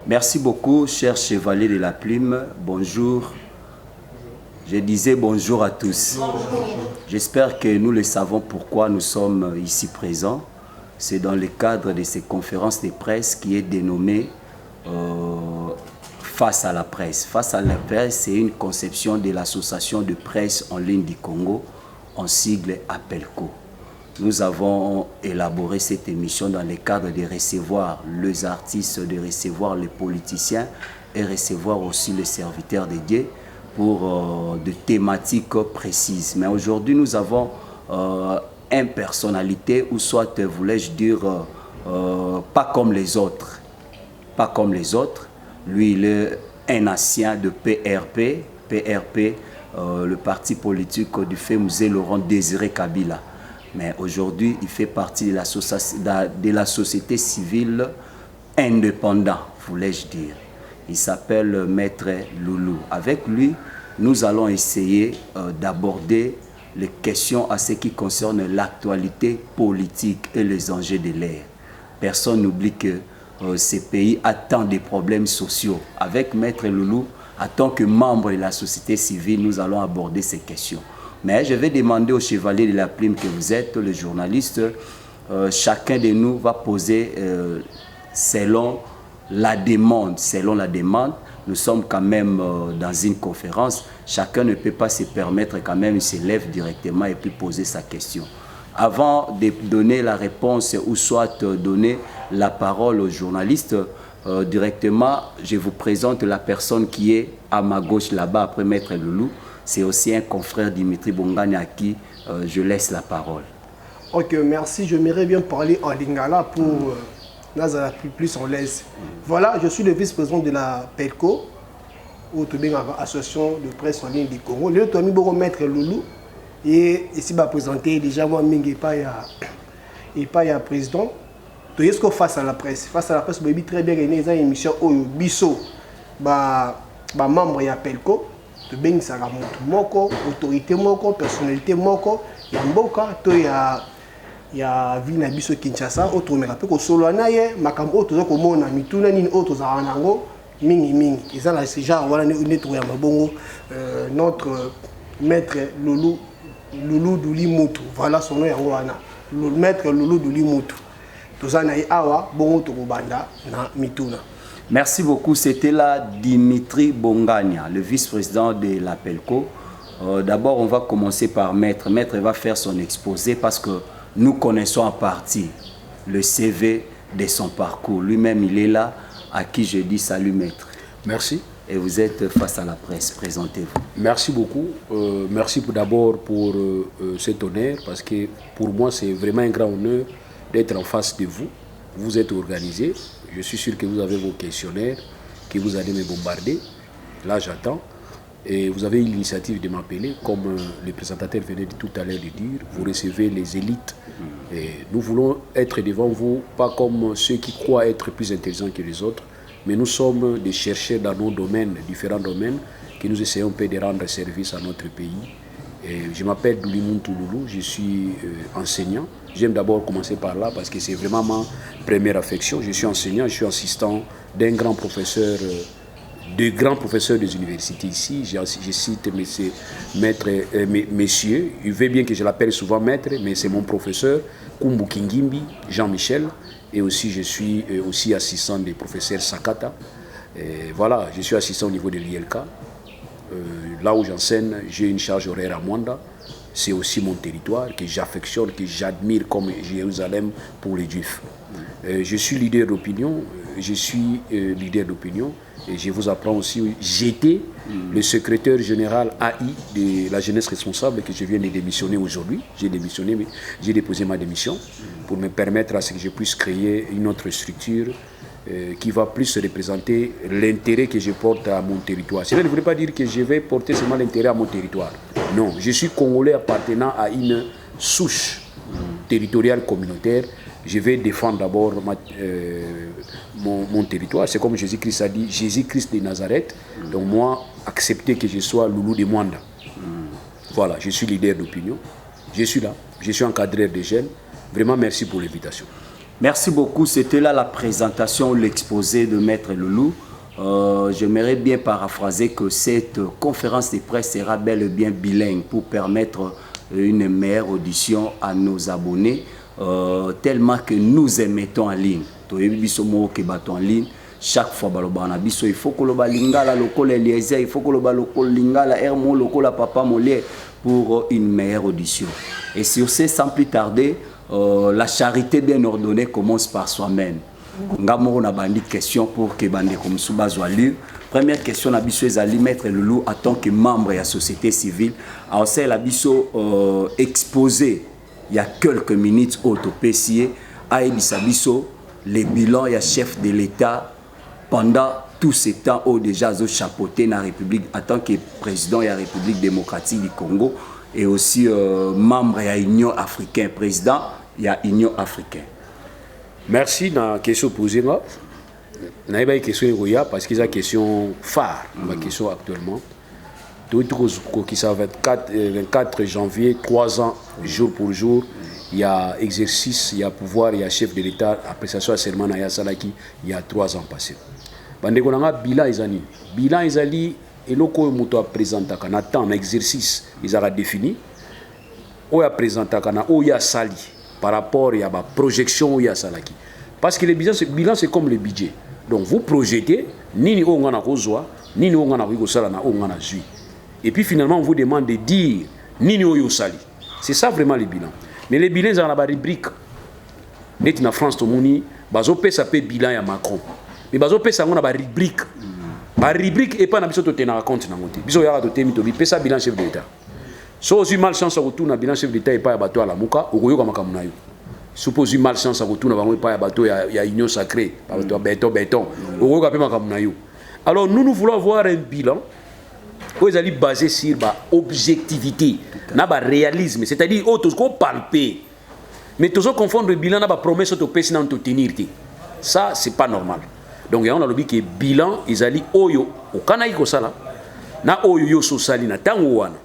Merci beaucoup, cher chevalier de la plume. Bonjour. Je disais bonjour à tous. J'espère que nous le savons pourquoi nous sommes ici présents. C'est dans le cadre de ces conférences de presse qui est dénommée Face à la presse. Face à la presse, c'est une conception de l'association de presse en ligne du Congo, en sigle APELCO. Nous avons élaboré cette émission dans le cadre de recevoir les artistes, de recevoir les politiciens et recevoir aussi les serviteurs de Dieu pour des thématiques précises. Mais aujourd'hui, nous avons une personnalité, ou soit, voulais-je dire, pas comme les autres. Pas comme les autres. Lui, il est un ancien de PRP. PRP, le parti politique du Fémusé Laurent Désiré Kabila. Mais aujourd'hui, il fait partie de la société civile indépendante, voulais-je dire. Il s'appelle Maître Loulou. Avec lui, nous allons essayer d'aborder les questions à ce qui concerne l'actualité politique et les enjeux de l'ère. Personne n'oublie que ce pays a tant de problèmes sociaux. Avec Maître Loulou, en tant que membre de la société civile, nous allons aborder ces questions. Mais je vais demander au chevalier de la plume que vous êtes, le journaliste, chacun de nous va poser selon la demande. Selon la demande, nous sommes quand même dans une conférence. Chacun ne peut pas se permettre quand même, il se lève directement et puis poser sa question. Avant de donner la réponse ou soit donner la parole au journaliste, directement, je vous présente la personne qui est à ma gauche là-bas après Maître Loulou. C'est aussi un confrère Dimitri Bongani à qui je laisse la parole. Ok, merci. J'aimerais bien parler en lingala pour Nazala plus en l'aise. Voilà, je suis le vice-président de la PELCO, ou Association de presse en ligne du Congo. Le Tomi Boro Maître Loulou, et ici, va présenter déjà moi, Mingi et pas ya président. Donc, est-ce qu'on face à la presse? Face à la presse, vous très bien gagné une émission au Bisso, membre de la PELCO. De bien ça la moko autorité moko personnalité moko ya mboka to ya vina biso Kinshasa auto me rappelle ko solo naye makambo auto ko mona mituna nini auto za nango mingi ils ont la genre voilà netro ya mabongo notre maître Loulou Douli Moutou, voilà son nom ya wana le maître Loulou Douli Moutou to za naye awa bongo to banda na mituna. Merci beaucoup. C'était là Dimitri Bongania, le vice-président de la PELCO. D'abord, on va commencer par Maître. Maître va faire son exposé parce que nous connaissons en partie le CV de son parcours. Lui-même, il est là, à qui je dis salut Maître. Merci. Et vous êtes face à la presse. Présentez-vous. Merci beaucoup. Merci d'abord pour cet honneur parce que pour moi, c'est vraiment un grand honneur d'être en face de vous. Vous êtes organisé. Je suis sûr que vous avez vos questionnaires, que vous allez me bombarder. Là, j'attends. Et vous avez eu l'initiative de m'appeler, comme le présentateur venait tout à l'heure de dire. Vous recevez les élites. Et nous voulons être devant vous, pas comme ceux qui croient être plus intelligents que les autres, mais nous sommes des chercheurs dans nos domaines, différents domaines, que nous essayons un peu de rendre service à notre pays. Et je m'appelle Douli Moutou Loulou, je suis enseignant. J'aime d'abord commencer par là parce que c'est vraiment ma première affection. Je suis enseignant, je suis assistant d'un grand professeur, de grands professeurs des universités ici. Je cite messieurs, il veut bien que je l'appelle souvent maître, mais c'est mon professeur, Kumbu Kingimbi, Jean-Michel. Et aussi, je suis aussi assistant des professeurs Sakata. Et voilà, je suis assistant au niveau de l'ILK. Là où j'enseigne, j'ai une charge horaire à Mwanda. C'est aussi mon territoire que j'affectionne, que j'admire comme Jérusalem pour les Juifs. Je suis leader d'opinion, et je vous apprends aussi, j'étais le secrétaire général AI de la jeunesse responsable que je viens de démissionner aujourd'hui. J'ai démissionné, mais j'ai déposé ma démission pour me permettre à ce que je puisse créer une autre structure qui va plus représenter l'intérêt que je porte à mon territoire. Cela ne voudrait pas dire que je vais porter seulement l'intérêt à mon territoire. Non, je suis Congolais appartenant à une souche territoriale communautaire. Je vais défendre d'abord mon territoire. C'est comme Jésus-Christ a dit, Jésus-Christ de Nazareth. Donc moi, accepter que je sois Loulou de Mwanda. Voilà, je suis leader d'opinion. Je suis là, je suis encadreur des jeunes. Vraiment, merci pour l'invitation. Merci beaucoup. C'était là la présentation, l'exposé de Maître Loulou. J'aimerais bien paraphraser que cette conférence de presse sera bel et bien bilingue pour permettre une meilleure audition à nos abonnés, tellement que nous émettons en ligne. En ligne. Chaque fois, il faut que le lingala local Eliezer, il faut que le lingala Hermon local Papa Molière pour une meilleure audition. Et sur ce, sans plus tarder, la charité bien ordonnée commence par soi-même. Nous avons une question pour que Bande comme Soubazo lire. Première question, la biso ezali Maître Loulou en tant que membre de la société civile. Alors c'est la biso exposé il y a quelques minutes au Topessier à Ebisabiso les bilans il y a chef de l'État pendant tout ce temps où déjà ont chapeauté dans la République en tant que président de la République démocratique du Congo et aussi membre de l'Union africaine, président de l'Union africaine. Merci dans la question posée. Je n'ai pas une question parce que c'est une question phare, ma question actuellement. Tout qui ça 24 janvier, 3 ans, jour pour jour, il y a exercice, il y a pouvoir, il y a chef de l'État, appréciation à serment à Salaki, il y a 3 ans passés. Bandeko nanga bilan ezali. Bilan ezali eloko moto a présenté kana temps exercice, ils a défini. O ya présenté kana o ya sali par rapport à la projection ya Salaki. Parce que le bilan c'est comme le budget. Donc vous projetez nini o ngana kozwa, nini o ngana ko sala na o ngana zui. Et puis finalement on vous demande de dire nini o yo sali. C'est ça vraiment le bilan. Mais les bilans dans la rubrique. Net na France to moni bazo pesa pe bilan ya Macron. Mais bazo pesa ngona ba rubrique. Ba rubrique et pas na biso to tenir compte na ngote. Biso ya to temi to bi pesa bilan chef de l'État. So aussi malchance à retourner bilan chef de l'État et pas ya bato à la muka okoyoka makambo na yo. Suppose malchance à retourner bango pas ya bato ya union sacrée, bato béton. Okoyoka pe makambo na yo. Alors nous voulons avoir un bilan où ils allaient basé sur la objectivité, na ba réalisme, c'est-à-dire autres qu'on palper. Mais toujours confondre le bilan na ba promesse au pèse na to tenir. Ça c'est pas normal. Donc on a le que bilan ils allaient oyo au kanaï ko sala na oyo yo so sali na tango wana.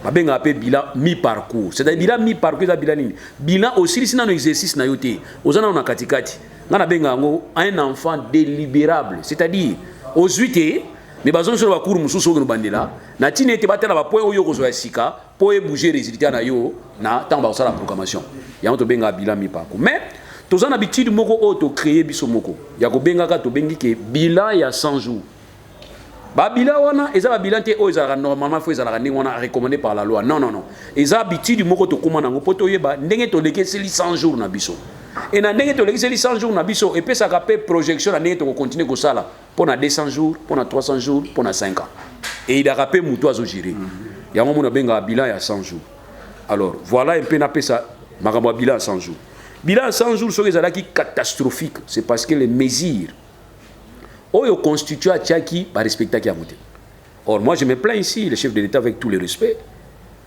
Ba benga appelé bilan mi-parcours. C'est-à-dire bilan mi-parcours ça bilan nini. Bilan aussi si na no exercice na yoté. Ozana na katikati. Na benga ngo un enfant délibérable, c'est-à-dire aux 8 mais bazon sur la cour mususu no bandela na tine te batela ba point oyo kozo ya sika po e bouger résultat na yo na tant ba la proclamation ya to benga bilan mi parcours mais tozana habitude moko auto créer biso moko ya ko benga ka to bengi ke bilan ya 100 jours ba bilan wana eza ba bilan te o eza normalement faut eza la ndenge wana recommandé par la loi non eza habitude moko to komana ngo poto yeba ndenge to leke 100 jours na biso et na ndenge to leke 100 jours na biso et pesa ka pe projection na ndenge to continuer ko sala pour 200 jours, pour 300 jours, pour 5 ans. Et il a rappelé Moutou à gérer. Il y a un moment où il y a un bilan à 100 jours. Alors, voilà un peu ça, un bilan à 100 jours. Bilan à 100 jours, c'est catastrophique. C'est parce que les mesures, ils constituent à Tchaki, par respecter qui a monté. Or, moi, je me plains ici, le chef de l'État, avec tout le respect.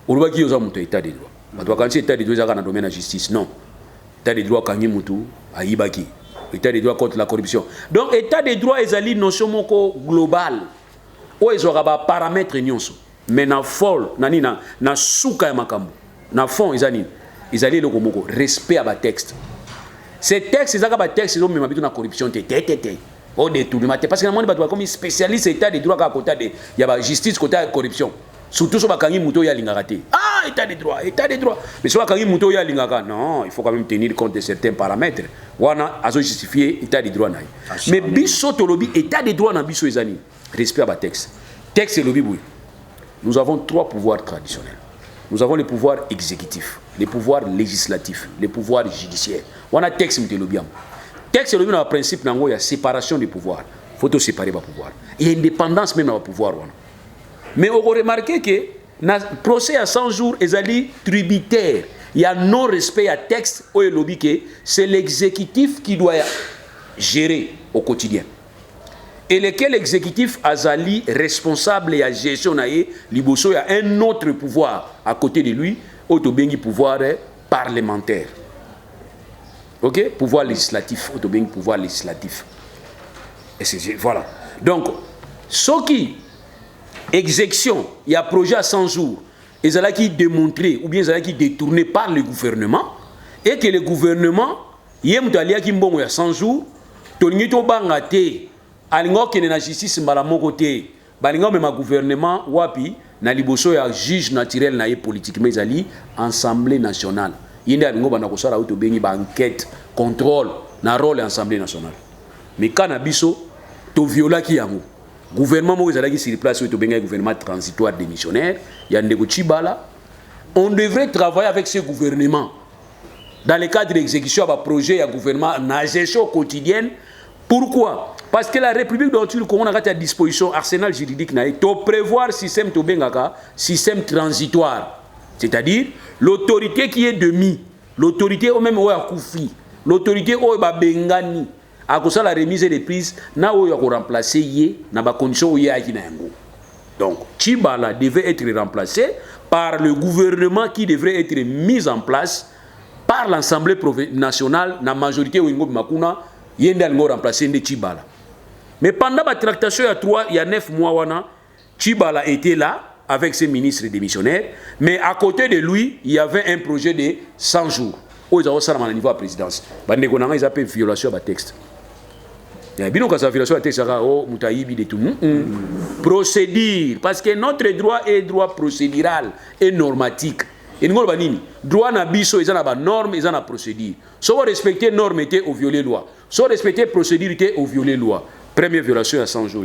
On voit qu'il y a un état de droit. Quand il y a un état de droit, il y a un domaine de la justice. Non. L'état de droit, quand il y a Moutou, à Ibaki. État de droit contre la corruption. Donc, état de droit est une notion globale. Où ils ont des paramètres. Mais dans le fond, dans souka et makambo, dans le fond, ils ont le respect à la texte. Ces textes, ils ont des textes, ils ont même la corruption. Au détournement. Parce que les gens comme spécialistes état de droit à côté de la justice côté de la corruption. Surtout sur Bakangi Mouto ya lingaraté. Ah, état de droit. Mais sur Bakangi Mouto ya lingaka, non, il faut quand même tenir compte de certains paramètres. Wana azo justifier état de droit naï. Mais biso tolobi état de droit na biso ezani. Respect à ba texte. Texte et lobby boui. Nous avons 3 pouvoirs traditionnels. Nous avons le pouvoir exécutif, le pouvoir législatif, le pouvoir judiciaire. Wana texte mte lobby am. Texte et lobby na principe nango ya séparation des pouvoirs. Faut to séparer ba pouvoir. Il y a indépendance même na pouvoir wana. Mais on a remarqué que dans le procès à 100 jours, ils sont tributaires. Il y a non-respect à texte au lobby que c'est l'exécutif qui doit gérer au quotidien. Et lequel exécutif azali responsable de la gestion liboso il y a un autre pouvoir à côté de lui, autobengi pouvoir parlementaire. OK? Pouvoir législatif, autobengi pouvoir législatif. Et c'est voilà. Donc ce qui exécution, il y a un projet à 100 jours, ils ont qui démontré ou bien ils ont qui détourné par le gouvernement et que le gouvernement Yé mutalia ki mbongo ya 100 jours, tolingi to banga te, alingo kene na justice mbala moko te, balingo mema gouvernement wapi, na liboso ya juge naturel na ye politique mezali, Assemblée nationale. Yende alingo bana kosala auto bengi ba enquête, contrôle, na rôle Assemblée nationale. Mais kana biso, to viola ki yango. Gouvernement moko ezalaki sur place, auto bengi gouvernement transitoire démissionnaire, yandeko Tshibala. On devrait travailler avec ce gouvernement. Dans le cadre de l'exécution d'un projet de gouvernement, na gestion quotidienne. Pourquoi? Parce que la République dont le Congo a à disposition arsenal juridique to prévoir système to bengaka système transitoire. C'est-à-dire l'autorité qui est demi, l'autorité au même oya koufi, l'autorité au ba bengani a kosa la remise des prises na oya ko remplacer yé na ba condition yé aki na yango. Donc Tshibala devait être remplacé par le gouvernement qui devrait être mis en place par l'Assemblée nationale, la majorité Wingo Makuna, yende algo remplacer de Tshibala. Mais pendant la tractation il y a 9 mois wana, Tshibala était là avec ses ministres démissionnaires, mais à côté de lui, il y avait un projet de 100 jours. Où ils ont ça à niveau de la présidence. Bande konanga ils appellent violation de texte. Il y a bien une violation de texte, oh mutaïbi de tout. Procédure, parce que notre droit est droit procédural et normatique. Et nous avons droit na biso, ils ont la norme, ils ont la procédure. Si vous respectez norme, vous violez la loi. Si vous respectez procédure, vous violez la loi. Première violation à 100 jours.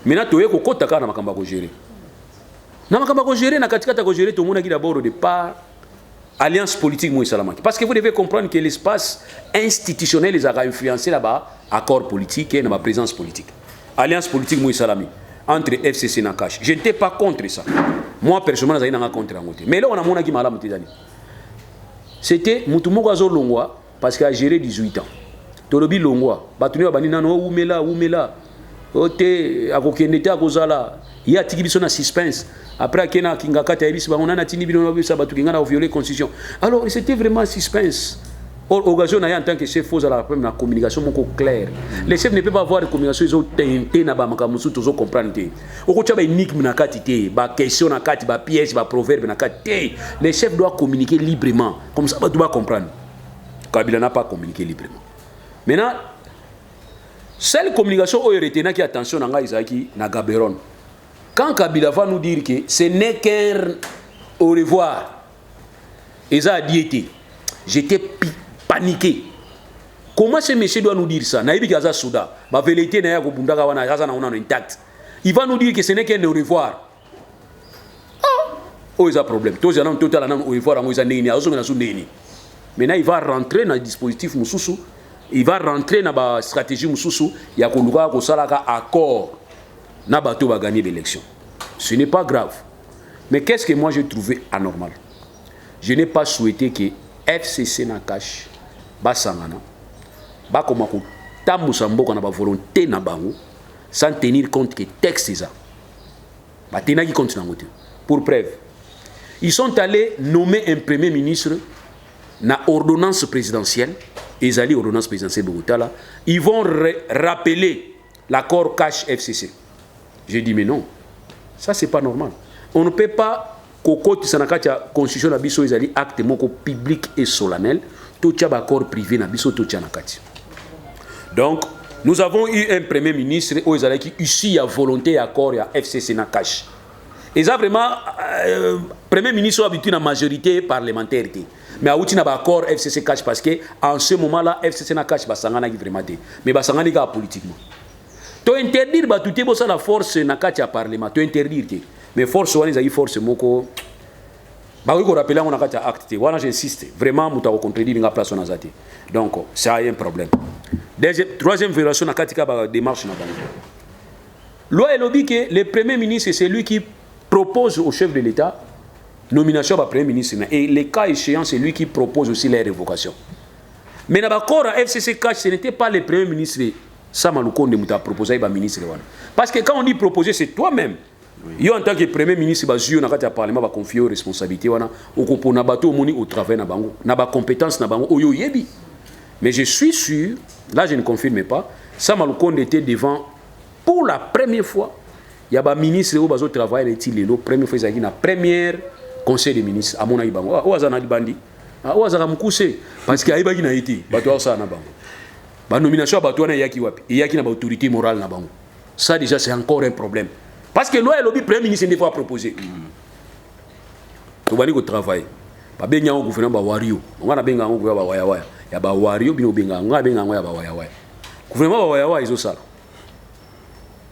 Maintenant, tu es au Taka na makamba ko gérer. Na makamba ko gérer, na katika ko gérer, tout le monde qui d'abord au départ alliance politique Moïse Salamaki. Parce que vous devez comprendre que l'espace institutionnel les a influencé là-bas, accord politique et ma présence politique. Alliance politique Moïse Salami entre FCC et Nakash. Je n'étais pas contre ça. Moi, personnellement, je n'étais pas contre ça. Mais là, on a mon qui m'a là. C'était Moutoumoko Azor Longwa, parce qu'il a géré 18 ans. Tolobi Longwa, Batuni Abanina, Oumela. Ote, Akokendete, Akozala. Il y a un suspense. Après, on a violé la constitution. Alors, c'était vraiment un suspense. Occasion en tant que chef faux à la communication claire. Les chefs ne peuvent pas avoir de communication, ils ont tenté na ba makamusu tozo comprendre. Oko tchaba énigme na kati ba question na kati, ba piège, ba proverbe na kati. Les chefs doivent communiquer librement. Comme ça, tu dois comprendre. Kabila n'a pas communiqué librement. Maintenant, seule communication où il retient qui attention na Isaki na Gaberon. Quand Kabila va nous dire que ce n'est qu'un au revoir, ils ont diété. J'étais paniqué. Comment ce monsieur doit nous dire ça? Naïbi Gaza Souda, ma vérité n'a pas intact. Il va nous dire que ce n'est qu'un au revoir. Oh, il y a un problème. Tous les gens total au revoir, maintenant il va rentrer dans le dispositif Moussoussou, il va rentrer dans la stratégie Moussoussou, il y a un accord. Nabato va gagner l'élection. Ce n'est pas grave. Mais qu'est-ce que moi j'ai trouvé anormal? Je n'ai pas souhaité que FCC Nakash basangana ba komako tamusa mboka na ba volonté na bango sans tenir compte que texte ça ba tenaki compte na ngote. Pour preuve, ils sont allés nommer un premier ministre na ordonnance présidentielle, ils allaient ordonnance présidentielle Bogota là, ils vont rappeler l'accord cash FCC. J'ai dit mais non. Ça c'est pas normal. On ne peut pas Kokoti sanakacha constitution na biso ezali acte moko public et solennel, tout tcha accord privé na biso tout tcha nakati. Donc nous avons eu un premier ministre où ezali qui ici a volonté accord ya FCC na cash. Et ça vraiment premier ministre habitué na majorité parlementaire. Mais a outi na ba accord FCC cash parce que en ce moment là FCC na cash basangana qui vraiment té. Mais basangani ka politiquement. To interdire ba touté bossa la force na kati ya parlement, to interdire que mais force wana ezali force moko ba ko rappeler on a kati acte wana j'insiste vraiment muta ko contredire nga place on azati. Donc ça a un problème. Troisième violation na kati ka ba démarche na bango. Loi elobi que le premier ministre c'est lui qui propose au chef de l'État nomination du premier ministre et les cas échéants c'est lui qui propose aussi les révocations. Mais na ba corps FCC cash ce n'était pas le premier ministre Sama Lukonde muta proposé ba ministre wana. Parce que quand on dit proposer c'est toi-même. Oui. En tant que premier ministre bazio na kati ya parlement ba confier aux responsabilités wana okopo na bato moni au travail na bango na ba compétence na bango oyo yebi. Mais je suis sûr, là je ne confirme pas, Sama Lukonde était devant pour la première fois. Il y a ba ministre au bazo travail na ti lelo première fois ezaki na première conseil des ministres à mon avis bango. O azana di bandi. Ah ouais, ça va me coucher parce qu'il y a pas qui n'a été. Bateau ça na bango. Ba nomination bateau na yaki wapi. Yaki na autorité morale na bango. Ça déjà c'est encore un problème. Parce que loi et lobby premier ministre des fois proposé. To bani ko travail. Ba benga ngo gouvernement ba wario. On a benga ngo ba waya waya. Ya ba wario bino benga ngo benga ngo ya ba waya waya. Gouvernement ba waya waya izo sala.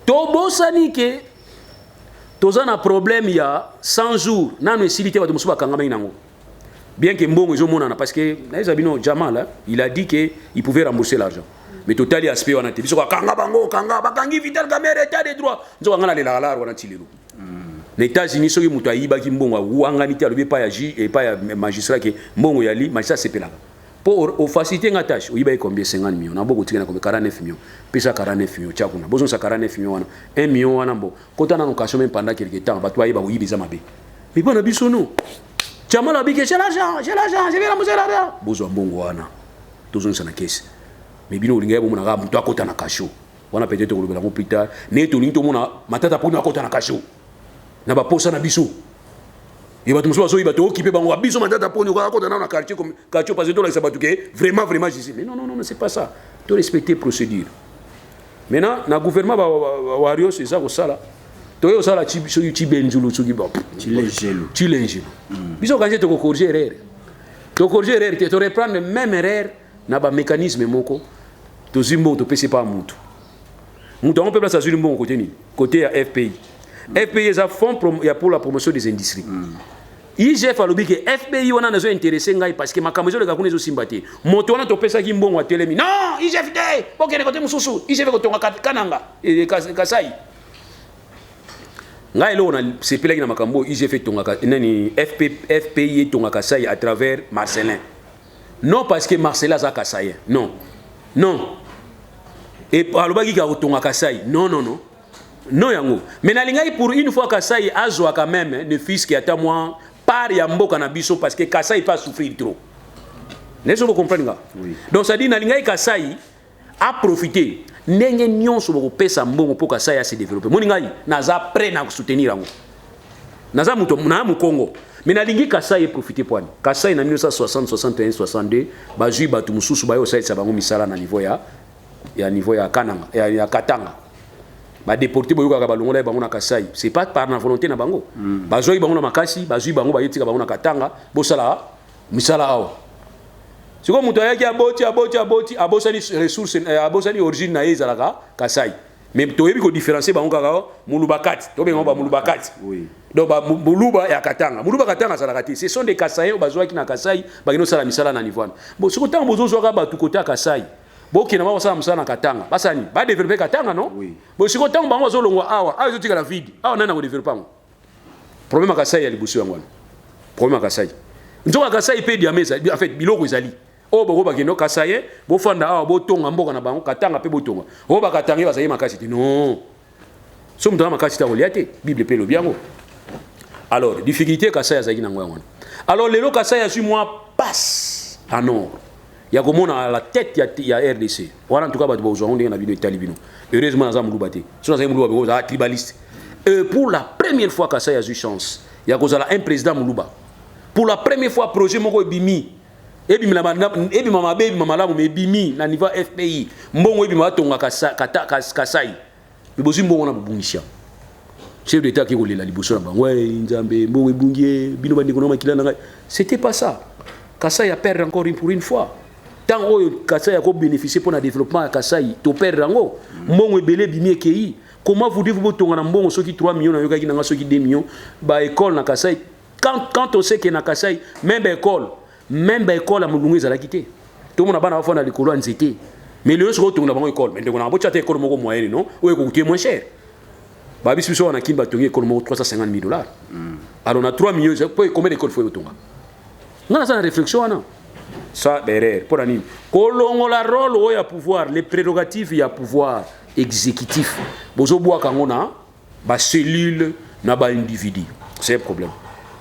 To bosani ke toza na problème ya 100 jours nanu esilité ba musuba kanga nango. Bien que mbongo izo monana parce que naeza bino Jamal il a dit que il pouvait rembourser l'argent. Mais total aspect wana te biso kanga bango kanga bakangi Vital Kamerhe état de droit. Nzo ngana le la wana tilelo. Les États-Unis soki mutu ayiba ki mbongo wangani te alobi pa ya juge et pa ya magistrat que mbongo yali magistrat sepelaka. Pour au faciliter nga tâche oyiba combien 50 millions na boko tika na combien 49 millions. Pesa 49 millions tchakuna. Bozo sa 49 millions wana 1 million wana mbo. Kota na location même pendant quelque temps ba to ayiba oyiba za mabe. Mais bona biso no. Jamal abi que j'ai l'argent, je vais rembourser l'argent. Bozo mbongo wana. Tozo na caisse. Mais bino linga bo mona mutu akota na kasho. Wana peut-être ko lobela ko plus tard. Ne to linto mona matata poni akota na kasho. Na ba posa na biso. Et ba tumuso baso ibato occupé bango biso matata poni ko akota na quartier comme quartier parce que to la sabatu ke vraiment je dis mais non c'est pas ça. To respecter procédure. Maintenant na gouvernement ba wario c'est ça ko sala. To yo sala ci benjulu ci ba ci lengelo. Biso quand to ko corriger erreur. To corriger erreur te reprendre même erreur na ba mécanisme moko to zimbo to pese pas mutu. Mutu on peut placer sur bon côté ni côté ya FPI. FPI est à fond pour la promotion des industries. IGF a lobby que FPI on a besoin intéressé ngai parce que makamazo le gakune zo simbate. Moto on a to pesa ki mbongo atelemi. Non, IGF te. Bokene côté mususu. IGF ko tonga kananga et kasai. Ngai lo on a sepela na makambo IGF tonga nani FPI tonga kasai à travers Marcelin. Non parce que Marcela za kasai. Non. Et alobaki ka tonga kasai. Non. Non yango. Mais na lingai pour une fois kasai azwa quand même ne fils qui attend moi par ya mboka na biso parce que kasai pas souffrir trop. N'est-ce pas comprendre? Oui. Donc ça dit na lingai kasai a profiter ndenge nyonso boko pesa mbongo pour kasai a se développer. Moningai naza prêt na soutenir yango. Naza muto na mu Congo. Mais na lingi kasai profiter poani. Kasai na 1960 61 62 bazui batu mususu bayo sai sabango misala na niveau ya niveau ya Kananga ya Katanga. Ba déporté boyoka ka balongola bango na Kasai. C'est pas par na volonté na bango. Bazoi bango na makasi, bazui bango ba yetika bango na Katanga, bosala misala awa. Siko muto yaki aboti abosani ressources abosani origine na ezalaka Kasai. Mais to yebi ko différencier bango kaka mulubakati. To bengo ba mulubakati. Oui. Donc ba muluba ya Katanga. Muluba Katanga sala kati. Ce sont des Kasai bazoi ki na Kasai, ba kino sala misala na niveau. Bon siko tango bozo zo ka ba tu kota Kasai. Boki na ba sala musala na Katanga. Basani ba développer Katanga non? Oui. Bo siko tango bango zo longwa awa zo tika la vide. Awa nana ko développer ngo. Problème à Kasai ya libusu yango. Problème à Kasai. Nzoka Kasai pe dia mesa en fait biloko ezali. O boko ba kino Kasai bo fanda awa bo tonga mboka na bango Katanga pe bo tonga. O ba Katanga ba sayi makasi ti non. Somme dans makasi ta reliate Bible pe lo biango. Alors difficulté Kasai azaki na ngwa. Alors lelo Kasai a su moi passe en or. Il y a comme à la tête il y a RDC. Voilà en tout cas ba bozo on na bino talibino. Heureusement za muluba te. So za muluba bo za tribaliste. Pour la première fois Kasai a eu chance. Il y a kozala un président muluba. Pour la première fois projet moko ebimi. Ebi mama la me bimi na niveau FPI. Mbongo ebi matonga Kasai. Bibozi mbongo na bubungisha. Chef d'état qui roulait la liboso na bango. Ouais, nzambe mbongo ebungie bino bandi kono makila na. C'était pas ça. Kasai a perdu encore pour une fois. Tant que Kasai a bénéficié pour le développement de Kasai, tu perds rango. Mbongo ebele bimi ekei. Comment vous dites vous tonga na mbongo soki 3 millions na yoka ki na soki 2 millions ba école na Kasai. Quand on sait que na Kasai même école a mulungu za la quitté. Tout le monde a bana fona likolo nzete. Mais le soki tonga na bango école, mais ndeko na bocha te école moko moyenne non, ou ko coûter moins cher. Ba biso so na kimba tonga école moko $350,000. Alors on a 3 millions, combien d'écoles faut tonga? On a ça la réflexion non. Ça derrière pour ani kolongo la rôle au ya pouvoir les prérogatives ya pouvoir exécutif bozo boa kangona ba cellule na ba individu c'est un problème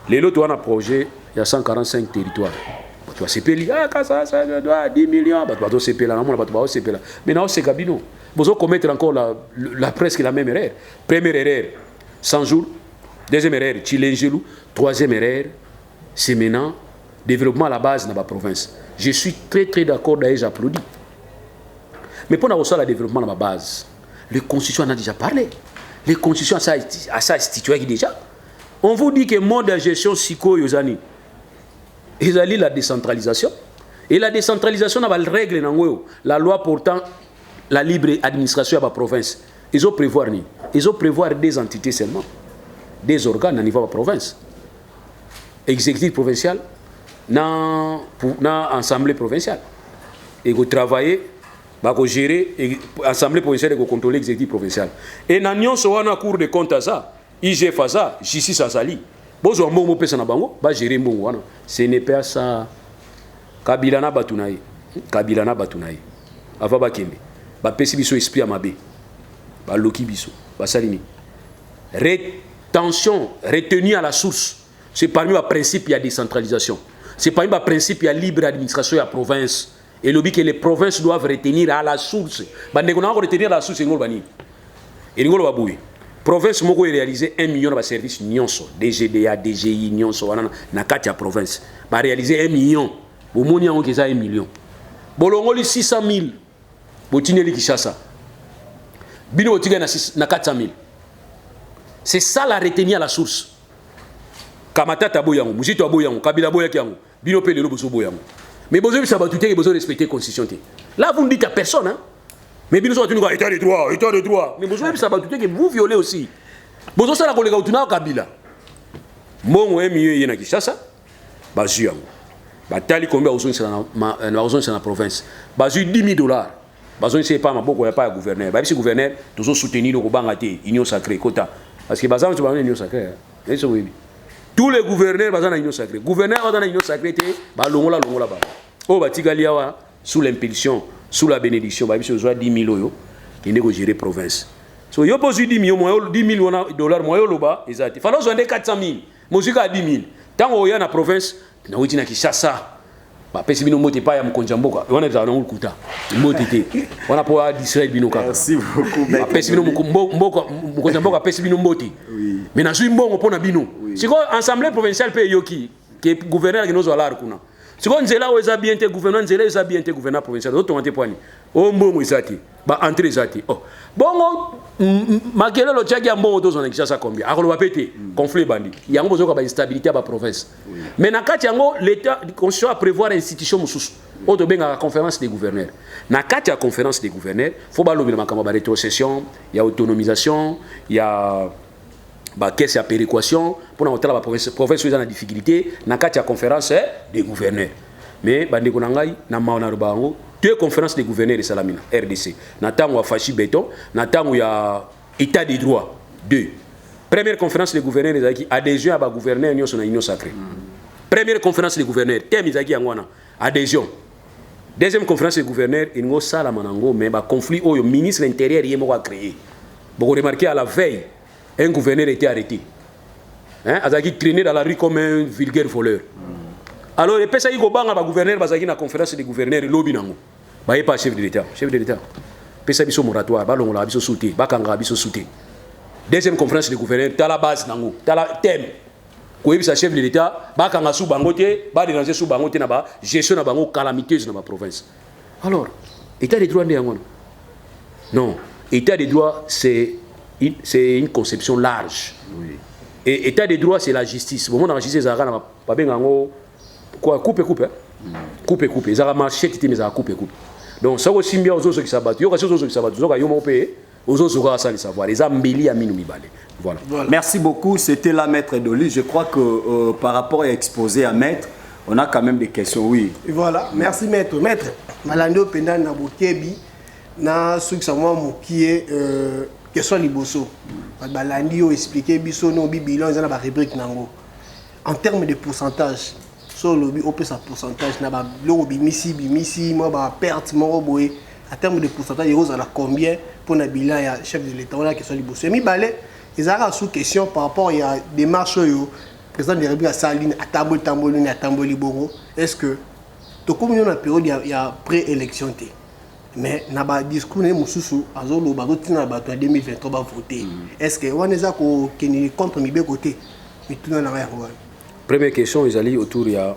les lots on a projet il y a 145 territoires tu vas sepeli ça doit 10 millions ba tu sepela na mona ba tu ba sepela mais non c'est cabino bozo commettre encore la presque la même erreur première erreur 100 jours deuxième erreur Chilengelu troisième erreur c'est maintenant développement à la base dans la province. Je suis très très d'accord, d'ailleurs j'applaudis. Mais pour avoir le développement dans la base, les constitutions en a déjà parlé. Les constitutions à ça institué déjà. On vous dit que le mode de gestion psycho, ils ont la décentralisation. Et la décentralisation, on a la règle, la loi portant la libre administration à la province. Ils ont prévoir des entités seulement, des organes au niveau de la province. Exécutif provincial, dans l'Assemblée provinciale. Et vous travaillez, vous gérez l'Assemblée provinciale et vous contrôlez l'exécutif provincial. Et dans la Cour de compte à ça, IG fait ça, justice à Sali. Si vous avez un peu de bango, vous gérez un ce n'est pas ça. Kabila na batunaï. Avant bakembe. Ba pesi biso esprit à mabe. Ba loki biso. Ba salini. Rétention, retenue à la source. C'est parmi les principes de la décentralisation. C'est parmi les principes de la libre administration de la province. Et le but que les provinces doivent retenir à la source. Bah, on a retenir à la source, et nous le province moko réaliser 1 million de services nyonso DGDA DGI nyonso wana na kati ya province ba réaliser 1 million bo moni yango keza 1 million bolongoli 600 000 botineli Kinshasa bino otiga na 400 000. C'est ça la retenir à la source. Kamatata boyango muzito boyango Kabila boyaki yango bino pe lelo boso boyango mais bozo bisa batuté que bozo respecter constitution té là vous ne dites à personne hein. Mais bien sûr, tu nous dis état de droit. Mais vous savez, ça va tout que vous violez aussi. Vous savez, ça va tout Kabila. Mon mieux, il y a qui ça, Bazu. Batali combien aux dans la province. Bazu $10 000. Bazu c'est pas ma beaucoup, il n'y a pas de gouverneur. Bazu c'est gouverneur, toujours soutenir le Bangate, Union sacrée, quota. Parce que Bazu c'est pas une union sacrée. Tous les gouverneurs Bazu dans union sacrée. Gouverneur dans union sacrée, bah longola ba. Oh Batigaliawa sous l'impulsion. Sous la bénédiction, il y a 10 000 qui ne gèrent la province. So, il y a 10 $000, il faut 400 000. Musique à 10 000. Tant qu'il y a dans la province, il y a des Kinshasa. On a pas d'Israël. Merci beaucoup. Mais il y a un bon bino. C'est quoi l'Assemblée provinciale qui est gouverneur qui nous a l'air. Si on est là où ils ont bien été gouvernants, ils ont bien été gouvernants provinciaux. D'autres ont été poignés. Oh, bon, ils ont été. Bah, entrée, ils ont été. Oh, bon, malgré le tchèque, il y a un bon auto, on a dit ça combien. Alors, on va péter. Conflit bandit. Il y a un besoin d'instabilité à la province. Mais dans le cas où l'État conscient à prévoir une institution, on doit bien à la conférence des gouverneurs. Dans le cas de la conférence des gouverneurs, il faut pas l'oublier, il y a rétrocession, il y a autonomisation, il y a. Qu'est-ce qu'il y a péréquation pour la province où ils ont la difficulté dans la conférence des gouverneurs. Mais deux conférences des gouverneurs de Salamina, RDC. Dans le temps où il y a Fachi Béton, dans le temps où il y a État des droits. Deux. Première conférence des gouverneurs, ils ont adhésion à la gouverneur de l'Union sacrée. Première conférence des gouverneurs, thème ils ont adhésion. Deuxième conférence des gouverneurs, ils ont Salamanango, mais le conflit où le ministre de l'Intérieur a créé. Vous remarquez à la veille, un gouverneur était arrêté. Il a traîné dans la rue comme un vulgaire voleur. Alors, les personnes qui ont été gouverneur, ils ont été à la conférence des gouverneurs, ils ont été pas chef de l'État. Chef de l'État. Les personnes qui ont été moratoire, ils ont été sautés, ils ont été sautés. Deuxième conférence des gouverneurs, tu as la base, tu as le thème. Quand tu es chef de l'État, tu as sous bangote, tu as déranger sous bangote, tu as gestion de la calamiteuse dans la province. Alors, l'État des droits, non. L'État des droits, c'est une conception large. Oui. Et état de droit, c'est la justice. Bon, dans la justice, ça n'a pas bien quoi coupe. Coupe. Ça a marché, mais ça a coupe. Donc, ça aussi bien aux autres qui s'abattent. Il y a des autres qui s'abattent. Ils ont payé. Aux autres, ils ont ça le savoir. Les embellis à minimi balé. Voilà. Merci beaucoup. C'était là, Maître Doli. Je crois que par rapport à exposé à Maître, on a quand même des questions. Oui. Et voilà. Merci, Maître. Maître, Malando Penda Nabokebi, na Suksama Moukie. Question liboso. Balandi a expliqué biso no bilan ils ont la rubrique nango. En termes de pourcentage, sur le on peut sa pourcentage na ba lobi misi moi ba perte mo boy. En termes de pourcentage ils ont la combien pour na bilan ya chef de l'État la question liboso. Mi balé ils ont sous question par rapport il y a des marches yo président de République à Saline à Tamboli Bongo. Est-ce que to comme on a période il y a pré-élection té. Mais na ba discours ne mususu azolo ba rotina ba 2023 ba voter. Est-ce que on est contre mi be côté mi tout na rien. Première question ils allaient autour il y a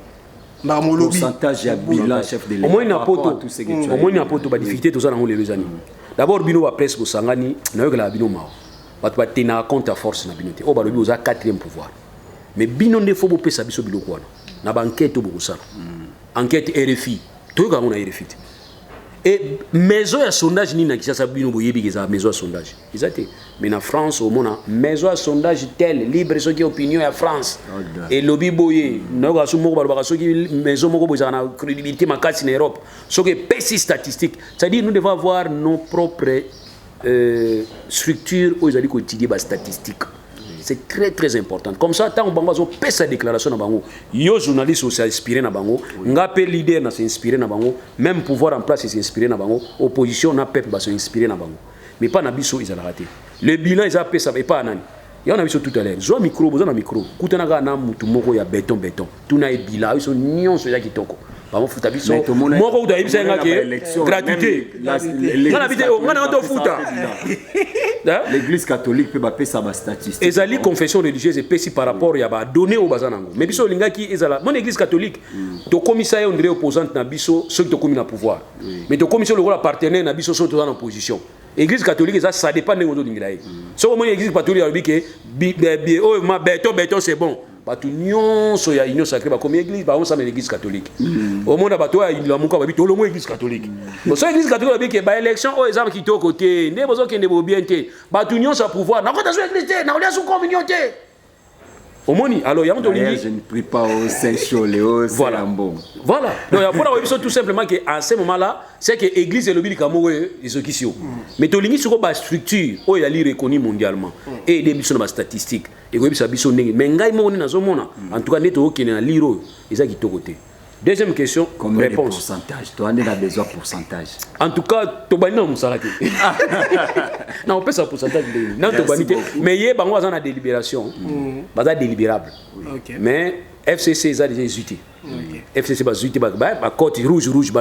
pourcentage à bilan chef de l'État. Au moins il y a pas de difficulté tout ça dans les années. D'abord bino va presse bosangani na yoka la bino mao. Bato ba tena compte à force na bino te. O ba lobi oza 4e pouvoir. Mais bino ne faut pas pesa biso bilo kwana. Na ba enquête bo sala. Enquête RFI. To yoka ngona RFI. Et maison à sondage ni na kisasa bino boyebi keza maison à sondage. Exacté. Mais en France au monde maison à sondage tel libre ce qui opinion à France. Et lobby boye na ga su moko ba so qui maison moko boza na crédibilité makasi en Europe. Ce qui est pessi statistique. C'est-à-dire nous devons avoir nos propres structures où ils allaient étudier les statistiques. C'est très très important. Comme ça, tant qu'on va faire sa déclaration, yo journaliste s'est inspiré na bango, ngapé leader na s'est inspiré na bango, même pouvoir en place s'est inspiré na bango, opposition na peuple va s'est inspiré na bango. Mais pas na biso ils ont raté. Le bilan ils ont fait ça et pas nani. Il y en a biso tout à l'heure. Zo micro, besoin na micro. Kutana ga na mutu moko ya béton. Tout na bilan ils sont nions sur ya kitoko. Ba mo futa biso. Moko uda ibisa ngake gratuité. Ngana vidéo, ngana ndo futa. L'église catholique peut baper sa statistique. Ezali confession religieuse et pessi par rapport ya ba donner au bazanango. Mais biso lingaki ezala mon église catholique to commissaire on dirait opposante na biso ceux qui to commis na pouvoir. Mais to commission le rôle partenaire na biso ceux qui dans opposition. Église catholique ça dépend de ngozo dingilai. So mon église catholique a dit que oh ma béton c'est bon. Batu nyonso ya union sacrée ba comme église ba on ça l'église catholique. Au monde bato ya la muka ba bito lo mo église catholique. Bon so église catholique ba que ba élection o exemple qui to côté ndé bozo kende bo bien té. Batu nyonso a pouvoir na kota so église té na olia sous communion té. Au moni alors ya on lingi je ne prie pas au Saint-Choléo voilà bon. Voilà. Donc ya pour la tout simplement que à ce moment-là c'est que église et le bible kamo ils qui sio. Mais to lingi sur ba structure o ya li reconnu mondialement et des biso na statistiques. Et oui, ça biso ndenge. Mais ngai mo na zo mona. En tout cas neto okene na liro eza ki to côté. Deuxième question, combien réponse. De pourcentage? Toi, on a besoin de pourcentage. En tout cas, tu as un pourcentage. Non, on peut ça pourcentage. Non, mais il y a une délibération. C'est délibérable. Mais FCC a déjà hésité. FCC a hésité. Côté rouge, rouge,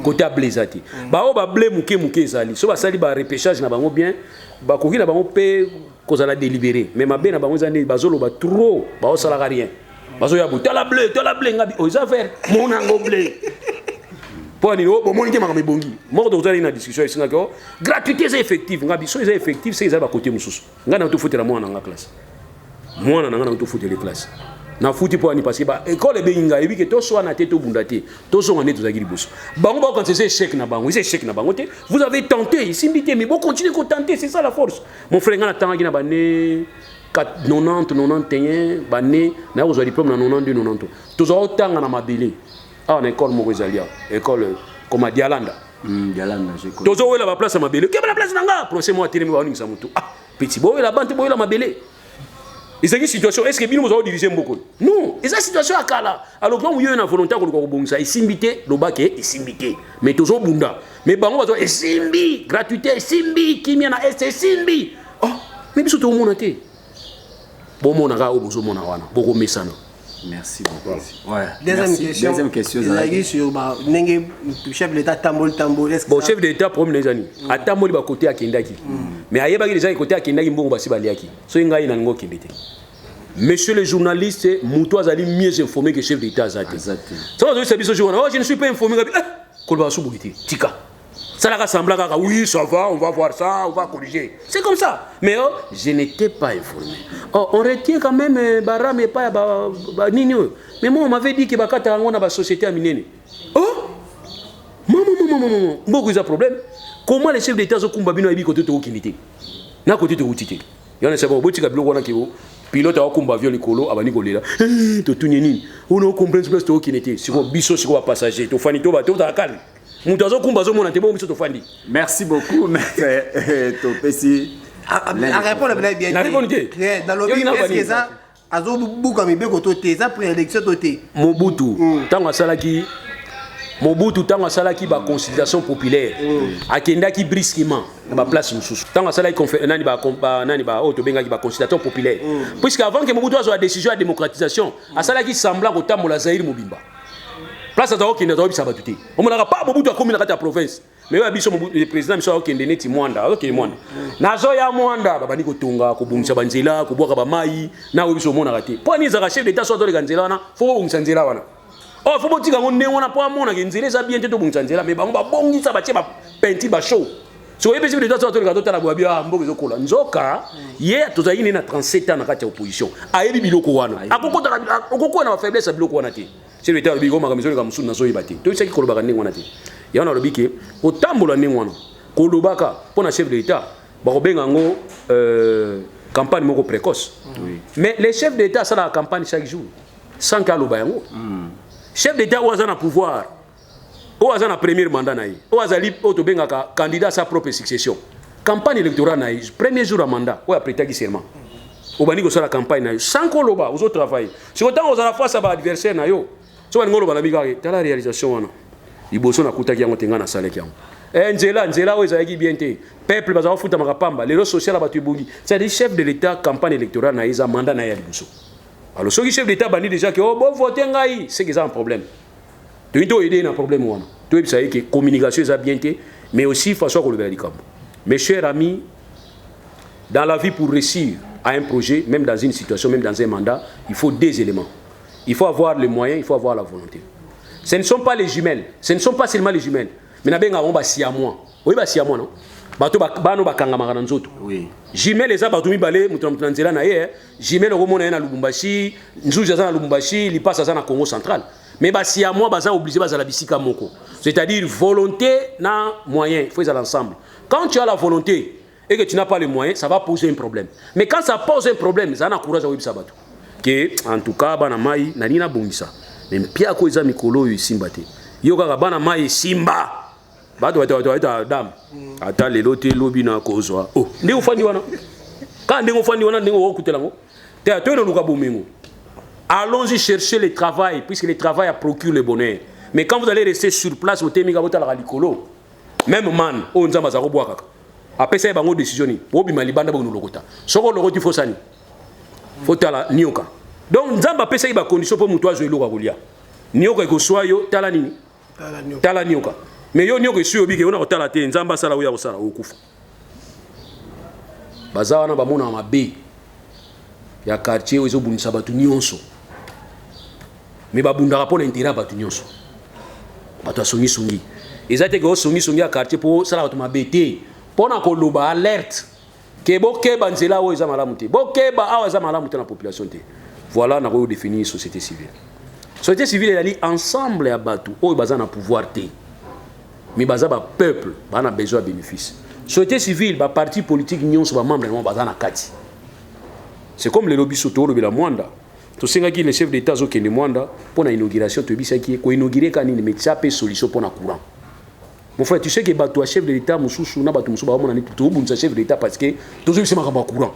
côté blazati. Ba blé mouké zali. So ba sali ba repêchage na bango bien. Ba koki na bango pe cause la délibéré. Mais ma ben na bango zani bazolo ba trop, ba osala rien. Bazo ya bu tala blé ngabi o za faire mon ango blé. Pour ni o bon ni makambe bongi. Mort de na discussion ici ngako. Gratuité c'est effectif ngabi so c'est effectif c'est za ba côté mususu. Ngana to fotela moi na classe. Moi na ngana to fotela classe. Na fouti pour ni parce que ba école be inga ebi ke to so na tete bundati. To so ngane to za giliboso. Bango ba quand c'est échec na bango, c'est échec na bango te. Vous avez tenté, simbité mais bon continuez à tenter, c'est ça la force. Mon frère ngana tanga na bané 90, 91, bané, na vous avez diplôme na 92, 90. Tous autant na mabélé. Ah, en école Morezalia, école comme à Dialanda. Dialanda, je connais. Tous autant la place à mabélé. Quelle la place nanga? Procès-moi télé moi ça mutu. Ah, petit boy la bande boy la mabélé. Et c'est une situation, est-ce que bien nous avons dirigé beaucoup? Non, et cette situation à Kala. Alors quand vous avez une volonté de faire ça, et simbité, le bac est simbité. Mais toujours bunda. Mais bon, on va dire, simbi, gratuité, simbi, qui m'y en a, c'est simbi. Oh, mais bien sûr, tout le monde a été. Bon, mon aga, au besoin, mon awana, beaucoup de messages. Merci beaucoup. Ouais. Deuxième question. Sur le chef de l'État Tambol. Bon, chef de l'État, premier année. À Tambol, il va côté à Kendaki. Mais ailleurs, il y a des gens qui côté à Kendaki, bon, va se balayer. So, il y a un ngo Kendaki. Monsieur le journaliste, Moutou Azali mieux informé que chef d'État Azati. Ça va, je ne suis pas informé. Kolba Soubouiti, Tika. Ça l'a rassemblé, oui, ça va, on va voir ça, on va corriger. C'est comme ça. Mais oh, je n'étais pas informé. Oh, on retient quand même Baram et pas Nino. Mais moi, on m'avait dit que Bakata a une société à Minene. Oh, maman, beaucoup de problèmes. Comment les chefs d'État sont combattus à côté de l'Okinité? Na côté de l'Outité. Il y en a un petit peu de pilote a combat viol Nicolo, Abani Golila. Tu tout nini. On a compris ce que tu Okinité. Si vous biso, si vous passager, tu fais tout, tu as calme. Merci beaucoup, maître Topesi. À répondre à bien. Dans le pays, est-ce que ça a ça pour l'élection totée? Mobutu tanga salaki ba consultation populaire akendaki brisquement na place mususu tanga salaki nani ba auto bengaki ba consultation populaire puisque avant que Mobutu azo la décision de démocratisation asalaki semblant kotambola Zaïre Mobimba place à qui n'a pas bisa batuté on n'a pas Mobutu a commis na kata province mais le président biso okende neti mwanda okende mwanda nazo ya mwanda babani kotonga kobungisa banzela kobwaka bamai nawe biso mona kate po ni za chef d'état so to le kanzela wana fo bungisa nzela wana oh fo botika ngo ndengona po amona ke nzela za bien te to bungisa nzela mais bango babongisa batie ba penti ba show so yebe chef d'état so to le kato tala bwa mboke zokola nzoka ye tozali na 37 ans na kati ya opposition ayebi biloko wana akoko na faiblesse biloko wana te chef d'état bi goma kamiso ka musu na so yibati to isaki kolobaka ndenge wana te ya na lobi ke otambola ndenge wana kolobaka pona chef d'état ba kobenga ngo campagne moko précoce mais les chefs d'état ça la campagne chaque jour sans kaloba yango chef d'état oza na pouvoir oza na premier mandat na ye oza li to benga ka candidat à sa propre succession campagne électorale na ye premier jour à mandat o après tagi serment obani ko sala campagne na yo sans koloba ozo travailler si autant oza la face à ba adversaire na yo so ngolo bana bigare tala réalisation wana liboso na kutaki yango tenga na saleki yango nzela oyo ezalaki bien te peuple baza kofuta makapamba lelo social ya bato ebongi c'est-à-dire chef de l'état campagne électorale na eza mandat na ya liboso alors soki chef d'état bandi déjà que oh bon voter ngai c'est que ça un problème to into aider na problème wana to ebisa que communication eza bien te mais aussi façon ko lebela likambo mes chers amis dans la vie pour réussir à un projet même dans une situation même dans un mandat il faut deux éléments il faut avoir les moyens il faut avoir la volonté. Ce ne sont pas les jumelles, ce ne sont pas seulement les jumelles. Mais nabenga on ba siamois. Oui ba siamois non. Bato bano bakanga makana nzoto. Oui. Jumelles eza bato mibale mutu nzela na ye. Jumelles romona na Lubumbashi, nzuja za na Lubumbashi, li passe za na Congo central. Mais ba siamois baza obligé baza la bisika moko. C'est-à-dire volonté na moyen, il faut ça l'ensemble. Quand tu as la volonté et que tu n'as pas les moyens, ça va poser un problème. Mais quand ça pose un problème, ça na courage à wibisa bato. Que en tout cas bana mai na nina bongisa. Mais pia ko eza mikolo yo simba te yo kaka bana mai simba bato bato dam ata lelo te lobi na kozwa oh ndi ufandi wana ka ndi ufandi wana ndi okutela ngo te ato luka bomengo allons-y chercher le travail puisque le travail procure le bonheur mais quand vous allez rester sur place au temika bota la likolo même man o nzamba za kobwa kaka apesa bango décision ni bobi malibanda bono lokota soko lokoti fosani fotala nioka. Donc nzamba pesa iba condition pour mutu azo eloka kolia nioka ko soyo tala nini tala nioka mais yo nioka suyo bike ona kotala te nzamba sala uya kosala okufa bazawa na bamona mabe ya quartier ezo bunisa batu nyonso mais babundaka pona intérêt batu nyonso batu songi ezate ko songi ya quartier pour sala batu mabe te pona ko loba alerte ke bokeba nzela o eza malamu te bokeba awa eza malamu te na population te. Voilà, nous avons défini société civile. Société civile, elle est ensemble à Batou. Oh, il y a un pouvoir. Mais il y a un peuple, il a besoin de bénéfices. Société civile, il parti politique, nous sommes membres de la Kati. C'est comme les lobbies soto, le Mwanda. Tu sais que les chefs d'État qui sont Mwanda, pour l'inauguration, tu sais qu'il faut inaugurer quand il y a une solution pour le courant. Mon frère, tu sais que le chef de l'État, il y a chef d'État parce que tu sais que c'est courant.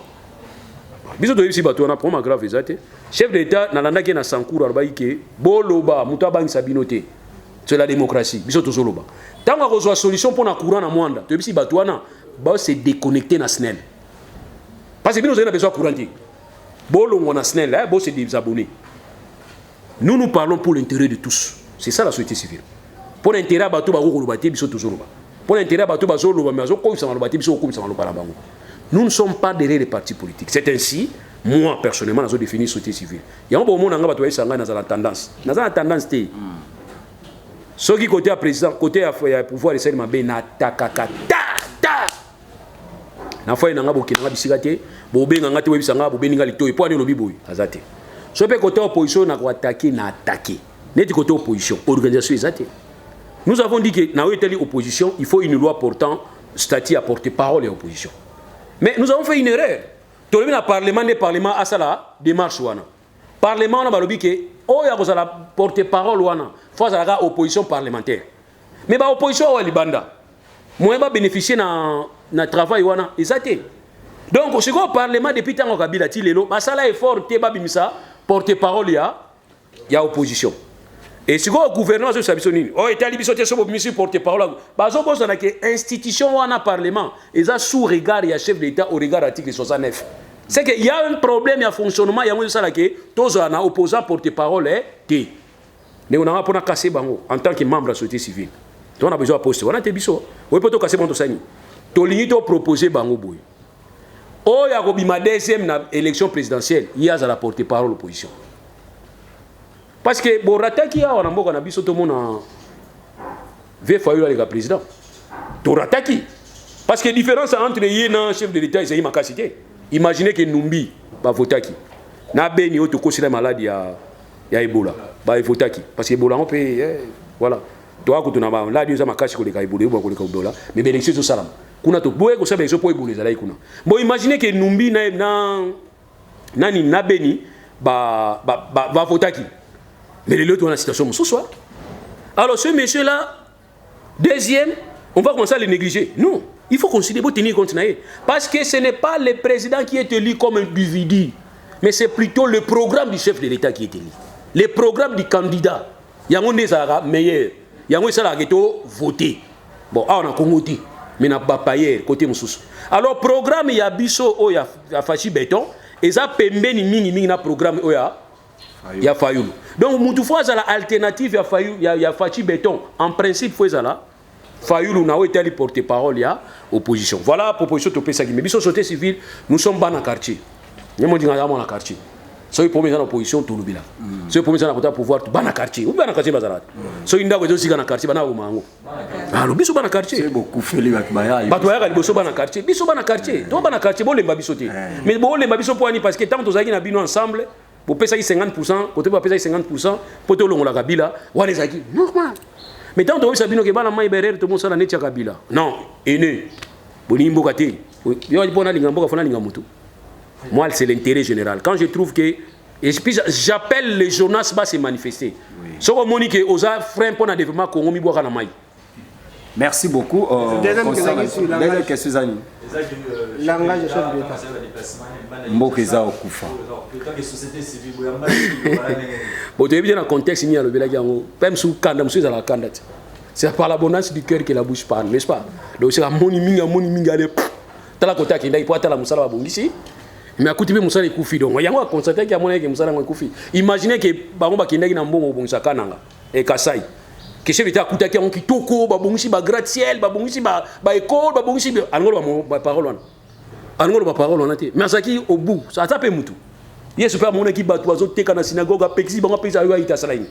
Biso to yebisi bato na problème grave ezate chef d'état na landa ke na sankuru arbayi ke boloba muta bangisa binote c'est la démocratie biso to zoloba tanga ko zo solution pour na courant na mwanda to yebisi bato wana ba se déconnecter na SNEL parce que bino zena besoin courant ti bolo ngona SNEL là bo se désabonner nous parlons pour l'intérêt de tous c'est ça la société civile pour l'intérêt bato ba ko koloba ti biso to zoloba pour l'intérêt bato ba zoloba mais zo ko sama loba ti biso ko sama loba la bango. Nous ne sommes pas derrière les partis politiques. C'est ainsi, moi personnellement, j'ai défini la société civile. Il y a un moment où on a la tendance. Dans la tendance, ceux qui côté à président, côté à pouvoir, c'est ma ben attaque. Na fois nanga boki nanga bisikate, bobe nanga te webisanga bobe ninga lito et poani lobi boy. Azate. So pe côté opposition na ko attaquer na attaquer. Neti côté opposition, organisation ezate. Nous avons dit que na telle opposition, il faut une loi portant statut à porter parole et opposition. Mais nous avons fait une erreur. Tout le Parlement, des parlements à ça démarche wana. Parlement on a balobi que oh ya kozala porte-parole wana, faut la opposition parlementaire. Mais ba opposition wa libanda. Moi ba bénéficier na travail wana, exacté. Donc ce qu'on parlement depuis tant Kabila ti lelo, ba sala effort te ba bimisa porte-parole ya opposition. Et si le gouvernement a dit oh, il a porte-parole. Institution ou un parlement, ils ont sous regard, il y a chef d'État au regard de l'article 69. C'est qu'il y a un problème, il y a un fonctionnement, il y a un tous les opposants porte-parole. Mais on a pas cassé en tant que membre de la société civile. on a besoin de poste. On a été biso. Oui, peut-être casser mon tosani. Toligny to proposer bango boy. Oh, il y a ma deuxième élection présidentielle. Il y a la porte-parole de l'opposition. Parce que bon rataki ya on a mboka na biso to mona ve Fayulu avec le président. To rataki. Parce que la différence entre les chef de l'État et les makasité. Imaginez que Numbi va voter qui. Na beni o to kosila maladie ya Ebola. Ba voter qui parce que Ebola on peut voilà. Toi ko tuna ba la dio za makasi ko le ka Ebola ko le ka Ebola mais l'élection so salam. Kuna to boye ko sabe so po Ebola za lai kuna. Bon imaginez que Numbi na beni va voter qui. Mais les autres ont la situation ce soir. Alors ce monsieur là deuxième on va commencer à le négliger. Non. Il faut considérer pour tenir compte. Parce que ce n'est pas le président qui est élu comme un individu, mais c'est plutôt le programme du chef de l'État qui est élu. Le programme du candidat. Il y a un meilleur. Il y a un voté. Bon, on a voté. Mais on n'a pas payé côté Moussous. Alors, programme, il y a Bisso, il y a Fachi Béton. Et ça, Pembe, il y a un programme, il y a Fayoulou. Donc, Moutoufoua, il y a l'alternative, il y a Fachi Béton. En principe, il faut ça. Fayoulou n'a été porte-parole, il y a opposition. Voilà la proposition de Pessagui. Mais la société civile, nous sommes dans le quartier. Nous sommes dans le quartier. C'est le premier dans l'opposition, tout le monde. C'est le premier dans le pouvoir, tout le quartier. Où est le quartier? C'est une dame qui est dans le quartier. Alors, biso dans le quartier. C'est beaucoup fait les Batouaya. Batouaya, il est dans le quartier. Biso dans le quartier. Tout dans le quartier, bon les babisoté. Mais bon les babisoté pour parce que tant que nous avons ensemble, pour payer 50%, côté pour payer 50%, pour tout le monde la Kabila, ou les acquis. Normal. Mais tant que vous savez que la main est tout le monde s'en est Kabila. Non, aîné. Bonimbo Kate. Moi, c'est l'intérêt général. Quand je trouve que. J'appelle les journalistes à se manifester. Ce que je dis que aux frères pour le développement Congo, mi boire la maille. Merci beaucoup. Deuxième question. Langage chef de l'État. Mbokeza Okufa. Bon, tu es bien dans le contexte, il y a le village. Même sous Kanda, monsieur, la Kanda. C'est par l'abondance du cœur que la bouche parle, n'est-ce pas? Donc c'est la moniminga. T'as la côté qui est pour la moussala ici. Mais à côté de moussala Koufi, donc il y a un constaté qu'il y a mon équipe moussala Koufi. Imaginez que Baromba qui n'est pas bon au bon Sakananga et Kassai. Que chef d'État a qui ont qui toko, babongi, ba gratte-ciel, babongi, ba école, babongi, angolo ba parole. Angolo ba parole on a été. Mais ça qui au bout, ça tape mutu. Hier super mon équipe ba toizo te kana synagogue pexi ba pesa yo ita salaini.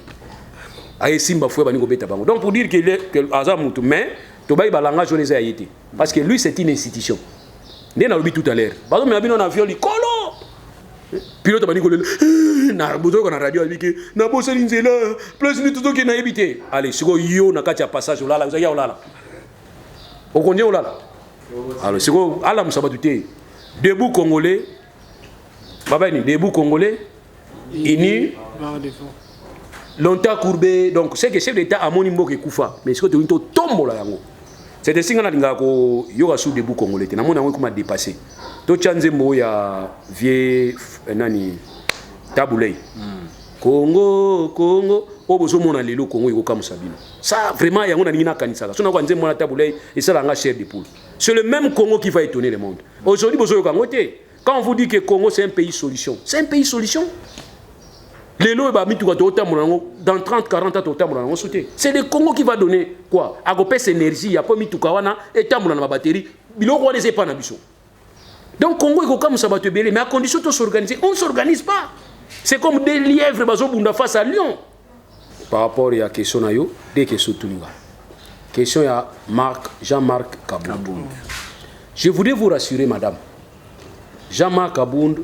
Aye simba foué ba ni beta bango. Donc pour dire que azam mutu mais to ba langage on les a été parce que lui c'est une institution. Né na lobi tout à l'heure. Par exemple, on a violé colo. Pilote ba ni kolele. Na bozo na radio avec na bossa linzela plus ni tout qui na évité. Allez, siko yo na kati ya passage là vous ya là. Au konje là. Alors siko ala musabatuté. Debout congolais. Baba ni debout congolais. Ini longtemps courbé. Donc c'est que chef d'État a moni mboke kufa. Mais siko to tombo là yango. C'est des signes que yoga sous debout congolais. Na mona comment dépasser. To chanze mo ya vie nani Taboulay. Congo obozo mona lelo Congo iko comme Sabino. Ça vraiment ya ngona nina kanisa. So na kwa nze mona Taboulay et ça la nga chef de poule. C'est le même Congo qui va étonner le monde. Aujourd'hui bozo yo kangote. Quand on vous dit que Congo c'est un pays solution. C'est un pays solution. Lelo ba mitu ko dans 30 40 ans totamona sauter. C'est le Congo qui va donner quoi? Agopes énergie, ya po mitu kawana et tamona na batterie. Biloko wana c'est pas na biso. Donc Congo est comme ça va te béler, mais à condition de s'organiser. On ne s'organise pas. C'est comme des lièvres face à Lyon. Par rapport à la question, des questions tout le monde. Question à Jean-Marc Kabound. Je voudrais vous rassurer, madame. Jean-Marc Kabound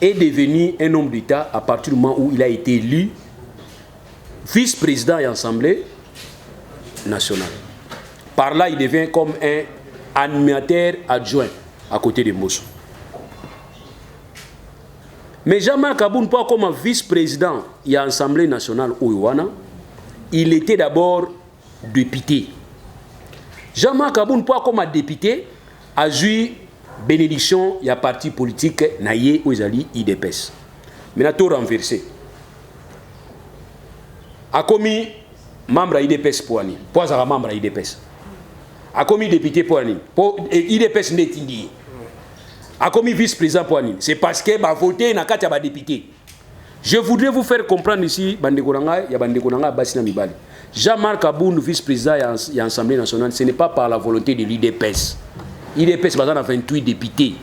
est devenu un homme d'État à partir du moment où il a été élu vice-président et assemblée nationale. Par là, il devient comme un animateur adjoint à côté de Mbosso. Mais Jean-Marc Kabound, pas comme vice-président et l'Assemblée nationale au Ouana, il était d'abord député. Jean-Marc Kabound, pas comme député, a eu bénédiction et parti politique naïe aux alliés IDPS. Mais tout renversé. A commis membre IDPS pour ani, pas un membre IDPS. A commis député pour ani, IDPS n'est a commis vice-président pour ani. C'est parce que va voter na kati ba député. Je voudrais vous faire comprendre ici, Jean-Marc Aboun, vice-président et l'Assemblée nationale, ce n'est pas par la volonté de l'IDPS. L'IDPS, a 28 députés.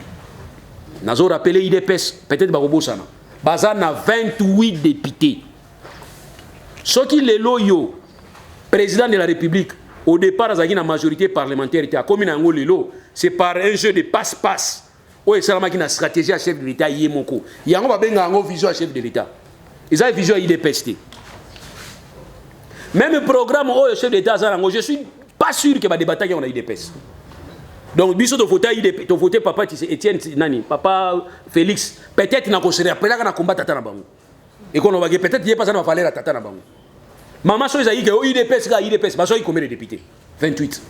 Nous avons rappelé l'IDPS, peut-être Barobosana. Bazan a 28 députés. Ce qui est le président de la République, au départ, il y a une majorité parlementaire. C'est par un jeu de passe-passe. Oui, c'est une stratégie à chef de l'État. Il y a une vision à chef de l'État. Ils ont une vision à l'IDPS. Même le programme où le chef de l'État, je ne suis pas sûr qu'il y ait des batailles dans l'IDPS. Donc, si tu votes papa Etienne Nani, papa Félix, peut-être qu'il y a un combat Tata Nabango. Et qu'on va peut-être qu'il n'y a pas de valeur à Tata Nabango. Maman, si il y a l'IDPS, il y a combien de députés? 28.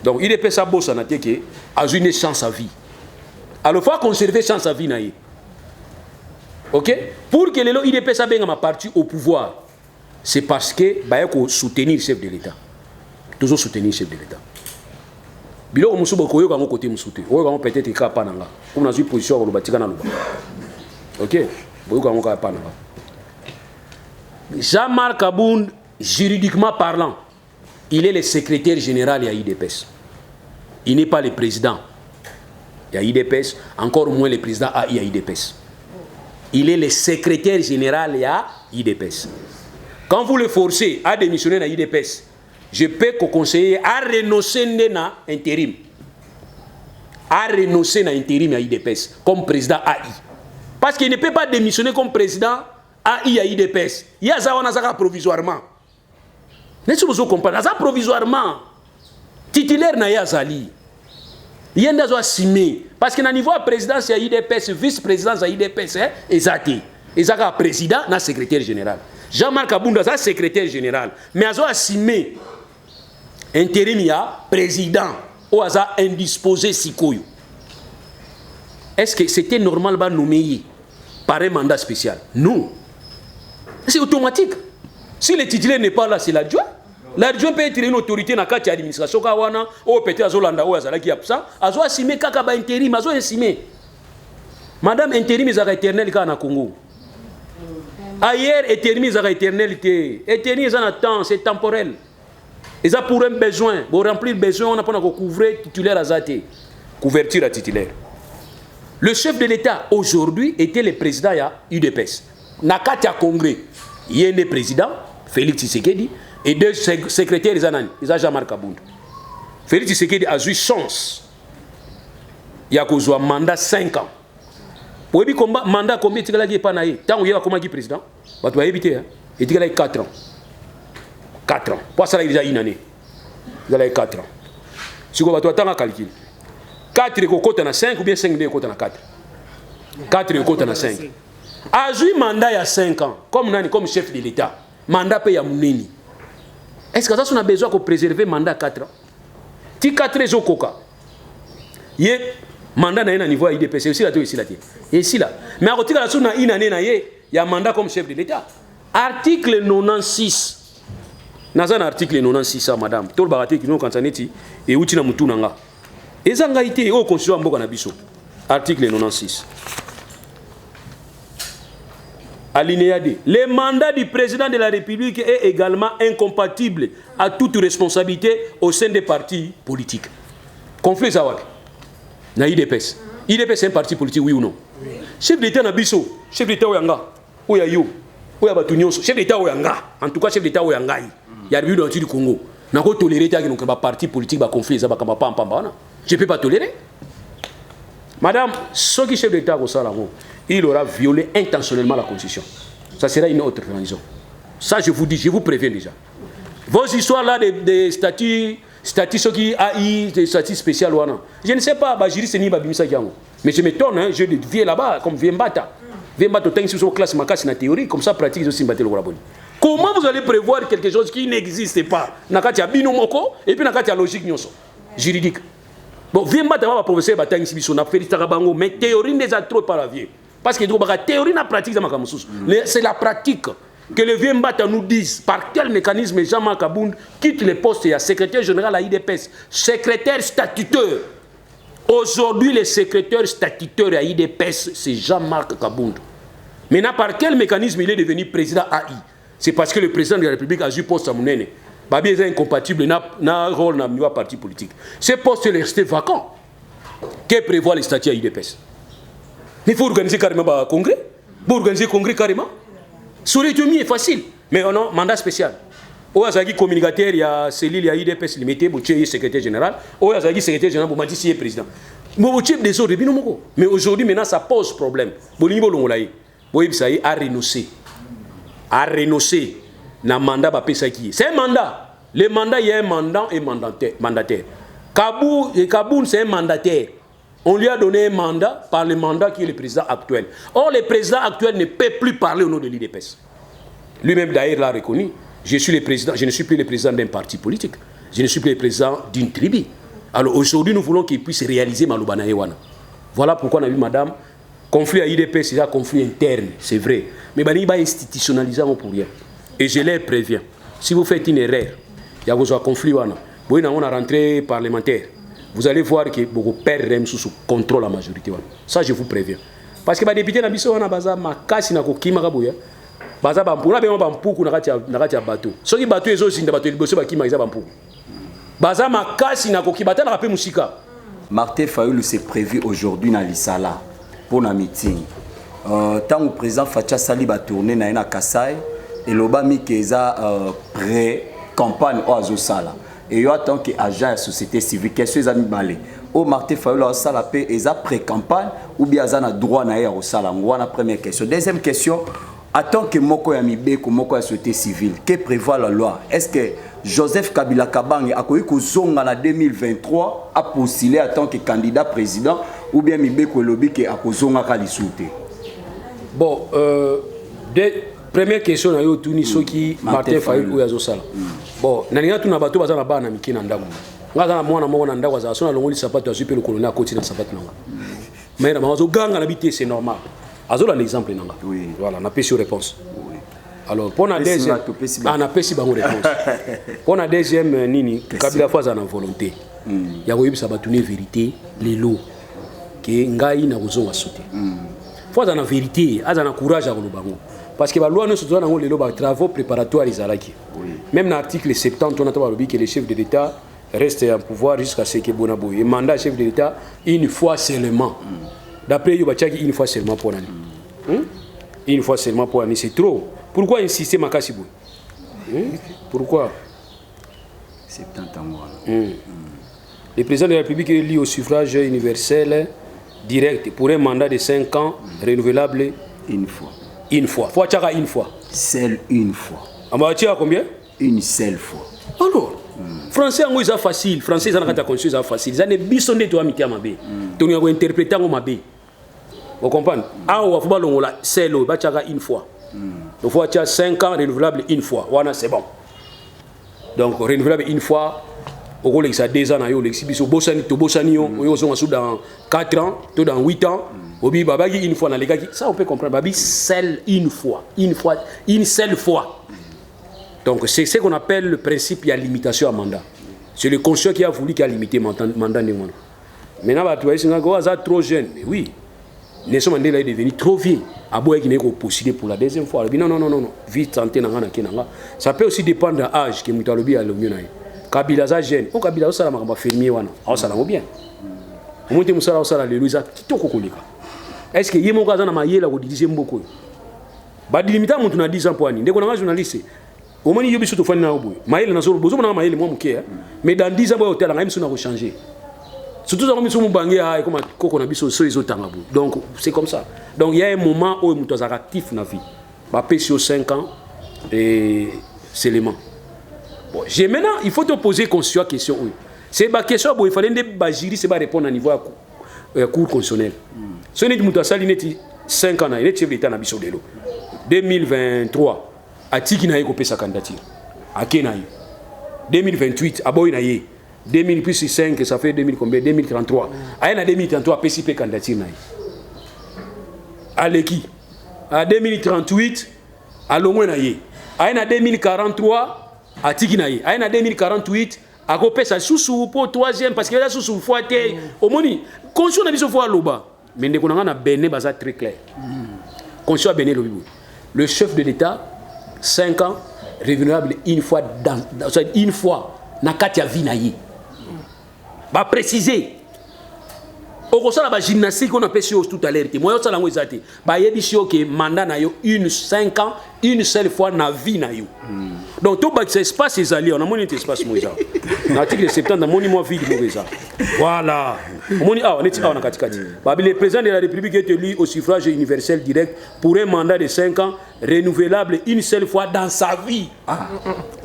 Donc, l'IDPS a bossé a une chance à vie. Alors, il faut conserver chance à vie. Ok? Pour que l'IDPS a bien ma partie au pouvoir, c'est parce que il faut soutenir le chef de l'État. Toujours soutenir le chef de l'État. Bilo musu boko yo kango côté musute. Oyo kango peut-être ka pa nanga. Comme dans une position ko batika na luba. OK? Boyo kango ka pa nanga. Jean-Marc Aboun, juridiquement parlant, il est le secrétaire général de l'IDPS. Il n'est pas le président de l'IDPS, encore moins le président de l'IDPS. Il est le secrétaire général de l'IDPS. Quand vous le forcez à démissionner de l'IDPS, je peux vous conseiller à renoncer à l'intérim. À renoncer à l'intérim à l'IDPS comme président AI. Parce qu'il ne peut pas démissionner comme président AI à l'IDPS. Il y a ça provisoirement. N'est-ce que vous comprenez? Ça provisoirement. Titulaire na yazali. Il y a des simé. Parce que na niveau président c'est l'IDPS, vice-président c'est l'IDPS, exacté. Et ça président na secrétaire général. Jean-Marc Abounda c'est secrétaire général. Mais il y a simé. Intérim, il y a président ou hasard indisposé sikoyo. Est-ce que c'était normal de nommer par un mandat spécial? Non. C'est automatique. Si le titulaire n'est pas là, c'est l'adjoint. L'adjoint peut être une autorité dans l'administration. Ou peut-être Azolanda ou Azala qui a ça. Azo assimé kakaba intérim, azo assimé. Madame intérim est éternel dans Congo. Ailleurs, intérim est éternel. Intérim est en temps, c'est temporel. Ils ont pour un besoin, pour remplir le besoin, on n'a pas couvrir titulaire à Zate. Couverture à titulaire. Le chef de l'État aujourd'hui était le président de l'UDPS. Nakatia Congrès, il y a un président, Félix Tshisekedi, et deux secrétaires, ils ont Jean-Marc Aboun. Félix Tshisekedi a eu chance. Il y a un mandat 5 ans. Pour lui, mandat combien il y a pas naï? Tant où il y a comment qui président, tu vas éviter. Il y a 4 ans. 4 ans. Pour ça, il y a une année. Il y a 4 ans. Si vous avez un calcul, 4 est à 5 ou bien 5 est à 4. 4 est à 5. A eu mandat il y a 5 ans, comme chef de l'État. Mandat paye à Mounini. Est-ce que ça, on a besoin de préserver le mandat 4 ans? Si 4 ans, il y a mandat à niveau IDP, c'est aussi là. Ici là. Mais à côté de la une année, il y a un mandat comme chef de l'État. Article 96. Dans un article 96, madame, tout le baraté qui nous cantonné et où tu n'as moutou nanga. Et ça a été au constitution mboka na biso. Article 96. Alinéa D. Le mandat du président de la République est également incompatible à toute responsabilité au sein des partis politiques. Conflit ça va. Na IDPS. IDPS c'est un parti politique, oui ou non? Oui. Chef d'État na biso, chef d'État Oyanga, Oyayo, Oyabatunyo, chef d'État Oyanga, en tout cas chef d'État Oyanga. Il y a eu dans le Congo. Je ne peux pas tolérer que parti politique va conflit. Je ne peux pas tolérer. Madame, ce qui est chef d'État, il aura violé intentionnellement la Constitution. Ça sera une autre raison. Ça, je vous dis, je vous préviens déjà. Vos histoires là des statuts qui AI, des statuts spéciaux, je ne sais pas, juriste ni babimisa kiango. Mais je m'étonne, hein, je viens là-bas comme Viembata. Viembata, tu as une classe makasi na théorie, comme ça pratique aussi mbaté le raboni. Comment vous allez prévoir quelque chose qui n'existe pas? Nakatia binomoko et puis nakatia logique nyoso juridique. Bon, Viembata va professeur Batang Sibiso na Félix Tarabango, mais théorie n'est trop par la vie. Parce que la théorie na pratique c'est la pratique que le Viembata nous dise par quel mécanisme Jean-Marc Aboun quitte le poste et secrétaire général à l'IDPS, secrétaire statutaire. Aujourd'hui, le secrétaire statutaire à l'IDPS, c'est Jean-Marc Aboun. Maintenant, par quel mécanisme il est devenu président AI? C'est parce que le président de la République a eu poste à Mounene. Babi est incompatible, n'a un rôle dans le parti politique. Ce poste est resté vacant. Que prévoit les statuts à IDPS? Il faut organiser carrément un congrès. Pour organiser un congrès carrément. Souretomi est facile. Mais on a un mandat spécial. Au Azagi communicateur, il y a cellule, il y a IDPS limité, il y a secrétaire général. Au Azagi secrétaire général, il y a président. Mais aujourd'hui, maintenant, ça pose problème. Il a renoncé. A renoncé. Na mandat c'est un mandat. Le mandat, il y a un mandat et mandataire. Kaboun, c'est un mandataire. On lui a donné un mandat par le mandat qui est le président actuel. Or, le président actuel ne peut plus parler au nom de l'IDPS. Lui-même, d'ailleurs, l'a reconnu. Je ne suis plus le président d'un parti politique. Je ne suis plus le président d'une tribu. Alors aujourd'hui, nous voulons qu'il puisse réaliser Malubana Ewana. Voilà pourquoi on a vu, madame, conflit à IDPS, c'est un conflit interne, c'est vrai. Mais il va institutionnaliser pour rien. Et je les préviens. Si vous faites une erreur, il y a un conflit. Vous avez une rentrée parlementaire. Vous allez voir que vous perdez sous contrôle la majorité. Ça, je vous préviens. Parce que les députés n'ont pas besoin de baza bampuna be bampuku nakati ya bateau soki bateau ezozinda bateau liboso bakima eza bampuku baza makasi na kokibata na pe musika. Martin Fayulu s'est prévu aujourd'hui na Lisala pour na meeting. Tant le président Facha Sali va tourner na Kasai et l'obami keza pré campagne au Azosala et yo tant que agent de société civile qu'est-ce que amis balé au Martin Fayulu au sala pe eza pré campagne ou bien azana droit na au sala. Voilà première question. Deuxième question. Attends que Moko Yamibe, que Moko a société civile, que prévoit la loi? Est-ce que Joseph Kabila Kabang a connu que Zonga en 2023 a postulé en tant que candidat président ou bien Mibe Kolobi qui a Zonga Kalisouté? Bon, première question, on a eu tout ce qui Martin Fayulu ou Yazosala. Bon, Nania tout n'a pas tout basé na bana Miki Nandago. Ngaza mwana mwana Nandago za sona longoli sapato a super le colonel à côté dans sapato nanga. Mais na mazo ganga l'habité c'est normal. Azola l'exemple nanga. Oui. Voilà, on a pris sur réponse. Oui. Alors pour la deuxième, on a pris sur réponse. Pour la deuxième nini, Kabila fois en volonté. Il y a eu ça batune vérité, les lots que ngai na besoin à sauter. Fois en vérité, azana courage à Lubango. Parce que la loi ne se doit dans les travaux préparatoires les alaki. Même dans l'article 70, on a trouvé que le chef de l'État reste en pouvoir jusqu'à ce que Bonabo. Et mandat chef de l'État une fois seulement. D'après Yobachaki, une fois seulement pour l'année. Une fois seulement pour l'année, c'est trop. Pourquoi insister Makasibou? Pourquoi 70 ans. Le président de la République est élu au suffrage universel direct pour un mandat de 5 ans renouvelable une fois. Une fois. Faut tchaka une fois. Seule une fois. On va tchaka combien? Une seule fois. Alors, français en c'est facile. Français ça n'a pas conscience facile. Ça ne bisonné toi miti amabe. Tu n'as pas interprété en mabe. Vous comprenez? Ah on va faire le c'est le va tchaka une fois. Il faut tchaka 5 ans renouvelable une fois. Voilà c'est bon. Donc renouvelable une fois. Au gros ça 2 ans na yo l'exhibition bosani to bosani yo yo sont dans 4 ans, to dans 8 ans. Obi babagi une fois dans les gars ça on peut comprendre babi seule une fois, une seule fois. Donc c'est ce qu'on appelle le principe de la limitation à mandat. C'est le conscient qui a voulu qu'il a limité mandat de monde. Maintenant tu vois c'est trop jeune. Mais oui. Nelson Mandela est devenu trop vieux. Aboye qui n'est pas postulé pour la deuxième fois. Non. Vite santé nanga kenanga. Ça peut aussi dépendre de l'âge que mutalobi a le mieux. Kabila za jeune, o Kabila osala makamba fermier wana, osala ngo bien. Omonte musala osala le luisa kitoko koleka. Est-ce que yemo kaza na mayela ko diriger mboko? Ba dilimita muntu na 10 ans poani. Ndeko na journaliste. Omoni yobi soto fani na obo. Mayela na solo bozo na mayele mo muke. Mais dans 10 ans ba hotel nga miso na ko changer. Surtout ça comme miso mubangi ha comme koko na biso so ezotanga bo. Donc c'est comme ça. Donc il y a un moment où muto za actif na vie. Ba pesi 5 ans et c'est l'élément. Bon, maintenant, il faut te poser la question. C'est ma question, il fallait que répondre à niveau cours constitutionnel. Si on est 5 ans, il est chef d'État 2023, à Tiki na yeko sa candidature. À Kenaï. 2028, à Boynaï. 2000 plus 5, ça fait 2000 combien? 2033. À 2033, PCP candidature naï. À l'Eki. À 2038, à l'Omwenaï. À 2043, à Tikinaï, en 2048, à Copé, ça sous pour troisième, parce que là, sous fouetté, au moni, conscient n'a pas fois loba, mais nous avons un béné très clair. Constitution béné le chef de l'État 5 ans renouvelable une fois une fois na kati ya vie na ye. Ba préciser. Au ça la gymnastique on a pêché tout à l'heure. Moi ça lango ezate. Ba yebisio que mandat na yo 5 ans une seule fois na vie na yo. Donc tout cet espace est allié, on a mon espace moi ça. L'article 70 dans mon vie de Moïse. Voilà. On est on a katikati. Le président de la République est élu au suffrage universel direct pour un mandat de 5 ans renouvelable une seule fois dans sa vie.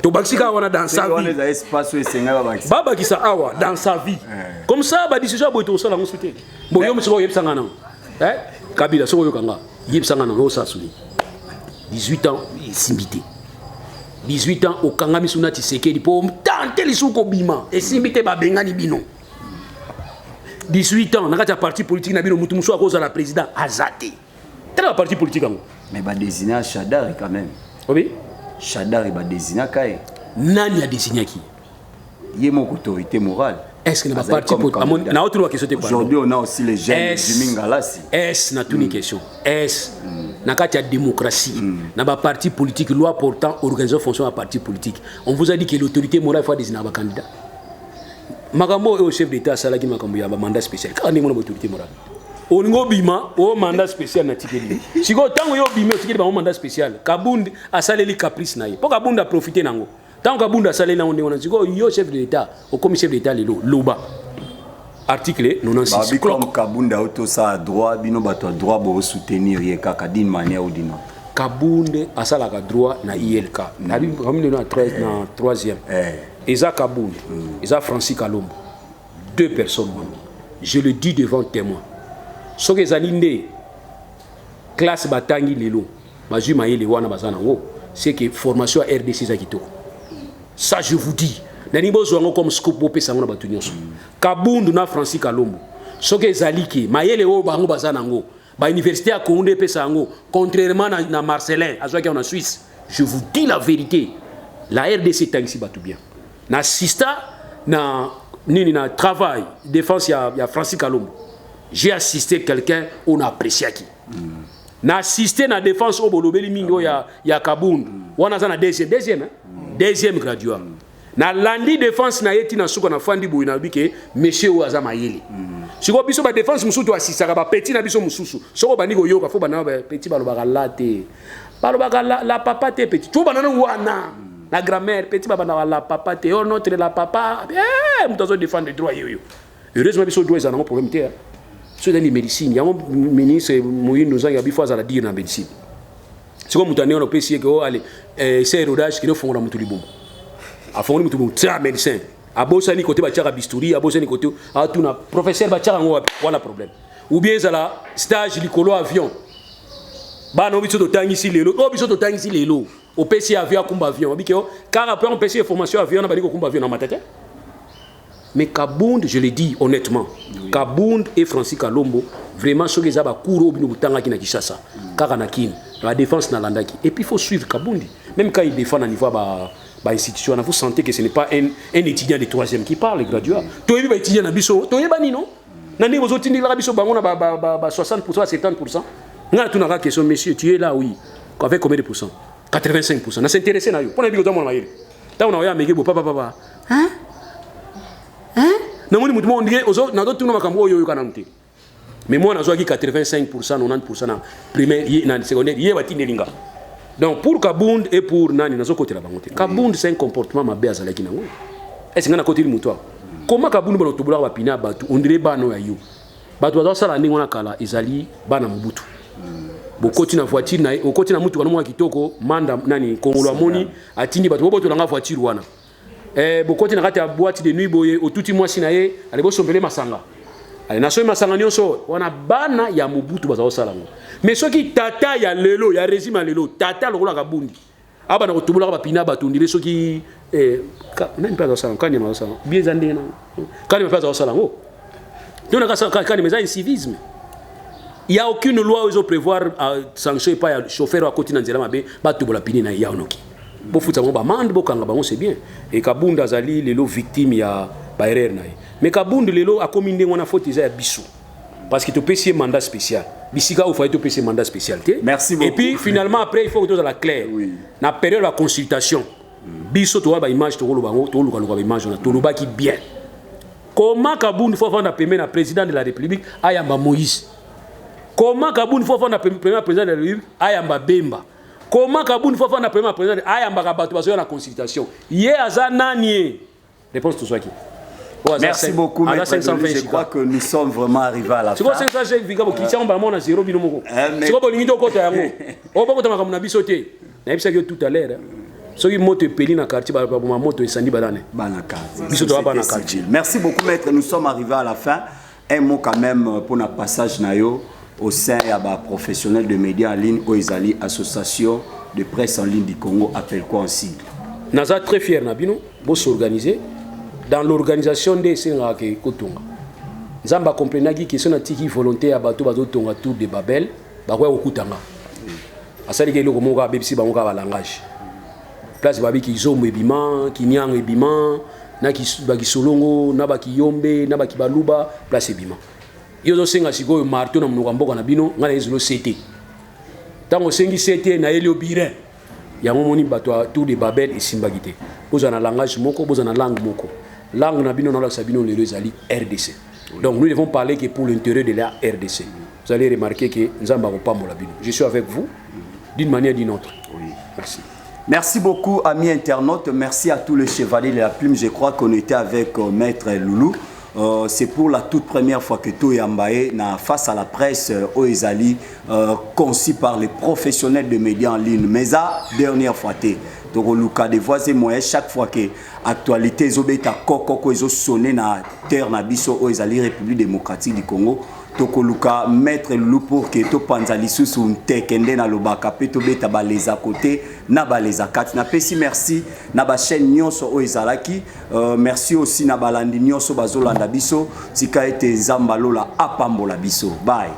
To baxika on a dans sa vie. On est espace où senga ba baba ki sa awa dans sa vie. Comme ça ba décision boito ça la ngosute. Bo yo msiko yebsanga na. Kabila soko yo kanga. Yebsanga na ro sa suni. 18 ans simbité. 18 ans au Kangami Sunati Sekedi pour tenter les sous bima et simbité ba bengani bino. 18 ans, nakati parti politique na bino mutu muso à cause de la président Azati. Quel parti politique ngo? Mais ba désigner Chadari quand même. Oui. Chadari ba désigner kai. Nani a désigné qui? Yé mon autorité morale. Est-ce que le parti politique na autre question quoi? Aujourd'hui on a aussi les jeunes Jimmy Ngalasi. Est na toute une question. Est nakati ya démocratie. Na ba parti politique loi portant organisation fonction à parti politique. On vous a dit que l'autorité morale faut désigner un candidat. Makambo est au chef d'état salaki makambo ya mandat spécial. Quand on a l'autorité morale. On ngo bima au mandat spécial na tikeli. Siko tango yo bima tikeli ba mandat spécial. Kabund a saleli caprice na ye. Pour Kabund a profiter nango. Tant Kabund a saleli na on a siko yo chef d'état au commissaire d'état lelo loba. Article 96. Babi comme Kabund a auto ça droit bino bato droit bo soutenir ye kaka d'une manière ou d'une autre. Kabund a salaka droit na ILK. Na bi comme na 13 na 3e. Eza Kabund, Eza Francis Kalombo. 2 personnes. Je le dis devant témoin. Ce que Zalinde, classe Batangi Lelo, Majuma Yele Wana Bazanango, c'est que formation à RDC Zakito. Ça, je vous dis. Nanibo Zongo comme scoop Bopé Sangona Batunyoso. Kabund na Francis Kalombo. Ce que Zaliki, Mayele O Bango Bazanango, ba université à Koundé Pesango, contrairement à Marcelin, à Zoaki en Suisse. Je vous dis la vérité. La RDC Tangsi Batou bien. Na sista na nini na travail défense ya Francis Kalombo. J'ai assisté quelqu'un on a apprécié qui. Na assisté na défense au bolobeli mingo ya Kabund. Wana za na deuxième graduat. Na landi défense na yeti na suko na fandi boy na bike monsieur o azama yele. Siko biso ba défense musutu assisaka ba petit na biso mususu. Soko baniko yoka fo bana ba petit balobaka late. Balobaka la papa te petit. Tu banana wana. La grand-mère, petit papa na la papa, te oh notre la papa, nous devons défendre les droits yo. Heureusement que ce droit est un problème terre. C'est dans les médecines, il y a un ministre Moïse nous a dit fois à la dire dans la médecine. C'est comme mutane on peut essayer que oh allez c'est rodage qui nous font la mutu libom. A fond mutu bon très médecin. A bossa ni côté ba tchara bistouri, a bossa ni côté a tout na professeur ba tchara ngo voilà problème. Ou bien ça la stage licolo avion. Ba no biso to tangisi lelo, o biso to tangisi lelo. Au PC avion kumba avion car après on PC formation avion na bali ko kumba avion na matete. Mais Kabund, je le dis honnêtement, Kabund et Francis Kalombo vraiment ceux qui ont couru au binu butanga ki na Kinshasa car na kin la défense na landaki et puis il faut suivre Kabund même quand il défend à niveau ba institution vous sentez que ce n'est pas un étudiant de 3e qui parle graduat to yebi ba étudiant na biso to yeba ni non na ndi bozo tindi la biso bango na ba 60% 70%. Nga tu na question monsieur tu es là oui avec combien de pourcents? 85%. Na s'intéresser na yo. Pour na bigo dans mayele. Ta on a mege bo papa. Hein? Na moni mutu mo ndie ozo na do tuna makambo yo kana mte. Mais moi na zo ki 85% 90% na primaire na secondaire yé bati nelinga. Donc pour Kabund et pour nani na zo côté la bangote. Kabund c'est un comportement mabe azalaki na ngo. Est-ce que na côté mutu? Comment Kabund ba tobula ba pina batu on dirait ba no ya yo. Batu bazo sala ningo na kala ezali bana Mobutu. Bokoti na voiture na okoti na mutu kana kitoko manda nani kongolo amoni atindi bato boboto na voiture wana bokoti na kati ya boîte de nuit boye otuti mwasi na ye ale bo sombele masanga ale na so masanga nyonso wana bana ya Mobutu baza osala ngo mais soki tata ya lelo ya régime lelo tata lokola Kabundi aba na kotubula ba pina bato ndile soki nani pas osala kani ma osala bien zande na kani pas osala ngo tuna kani meza civisme. Il n'y a aucune loi où prévoir sanction pas à chauffeur à côté d'Anzela Mabe, battu pour la pini na yaonoki. Bon fout ça bon mande bon kanga bon c'est bien. Et Kabund azali lelo victime ya baerrer na. Mais Kabund lelo a combiné on a faute isa ya biso. Parce que tu peux essayer mandat spécial. Bisika il faut être PC mandat spécialité. Merci beaucoup. Et puis finalement après il faut que tu sois la claire. Oui. La période de la consultation. Biso to ba image to lo bango to luka image na to lo ba ki bien. Comment Kaboun faut faire na président de la République ayamba Moïse. Comment Kaboun faut faire na premier président de la République ayamba Bemba. Comment Kaboun faut faire na premier président ayamba Kabato baso na consultation. Yé azanani. Réponse tout ça qui. Merci beaucoup, Maître Denis. Je crois que nous sommes vraiment arrivés à la fin. C'est quoi 500 vigabo qui tient vraiment à 0 bino. C'est quoi bolingi to kota yango. O ba kota makamuna bisoté. Na bisa que tout à l'heure. Ceux qui montent peli na quartier ba moto esandi balane. Merci beaucoup, Maître. Nous sommes arrivés à la fin. Un mot quand même pour notre passage nayo au sein ya ba professionnels de médias en ligne Oezali association de presse en ligne du Congo appelle quoi en sigle. Naza très fier na bino bo s'organiser. Dans l'organisation des Sénérake Kotonga. Zamba comprenait que son attiki volontaire à bateau tonga tour de Babel, bakwa okutanga. Asali ke loko monga bebisi bangoka ba langage. Place babi ki zo mebima, ki nyang ebima, na ki baki solongo, na baki yombe, na baki baluba, place ebima. Yo zo senga sikoyo marteau na mnoka mboka na bino, ngana ezolo CT. Tango sengi CT na elio birin. Ya moni bato tour de Babel et Simbagité. Boza na langage moko, boza na langue moko. Langue nabino na la sabino le ezali RDC. Donc nous devons parler que pour l'intérêt de la RDC. Vous allez remarquer que nzamba ko pamola bino. Je suis avec vous d'une manière ou d'une autre. Oui. Merci. Merci beaucoup amis internautes, merci à tous les chevaliers de la plume. Je crois qu'on était avec Maître Loulou. C'est pour la toute première fois que Toyambaye na face à la presse Oezali conçu par les professionnels de médias en ligne. Mais la dernière fois donc Luka de voix et moyens chaque fois que actualité zobeta koko ezo sonné na terre na biso Oezali République démocratique du Congo. Toko Luka Maître Loulou pour que to panzali sous un tekende na lobaka pe to beta ba les à côté na ba les à quatre na pesi merci na ba chaîne nyonso Oezalaki merci aussi na balandi nyonso bazolanda biso tika ete zambalola apambola biso bye.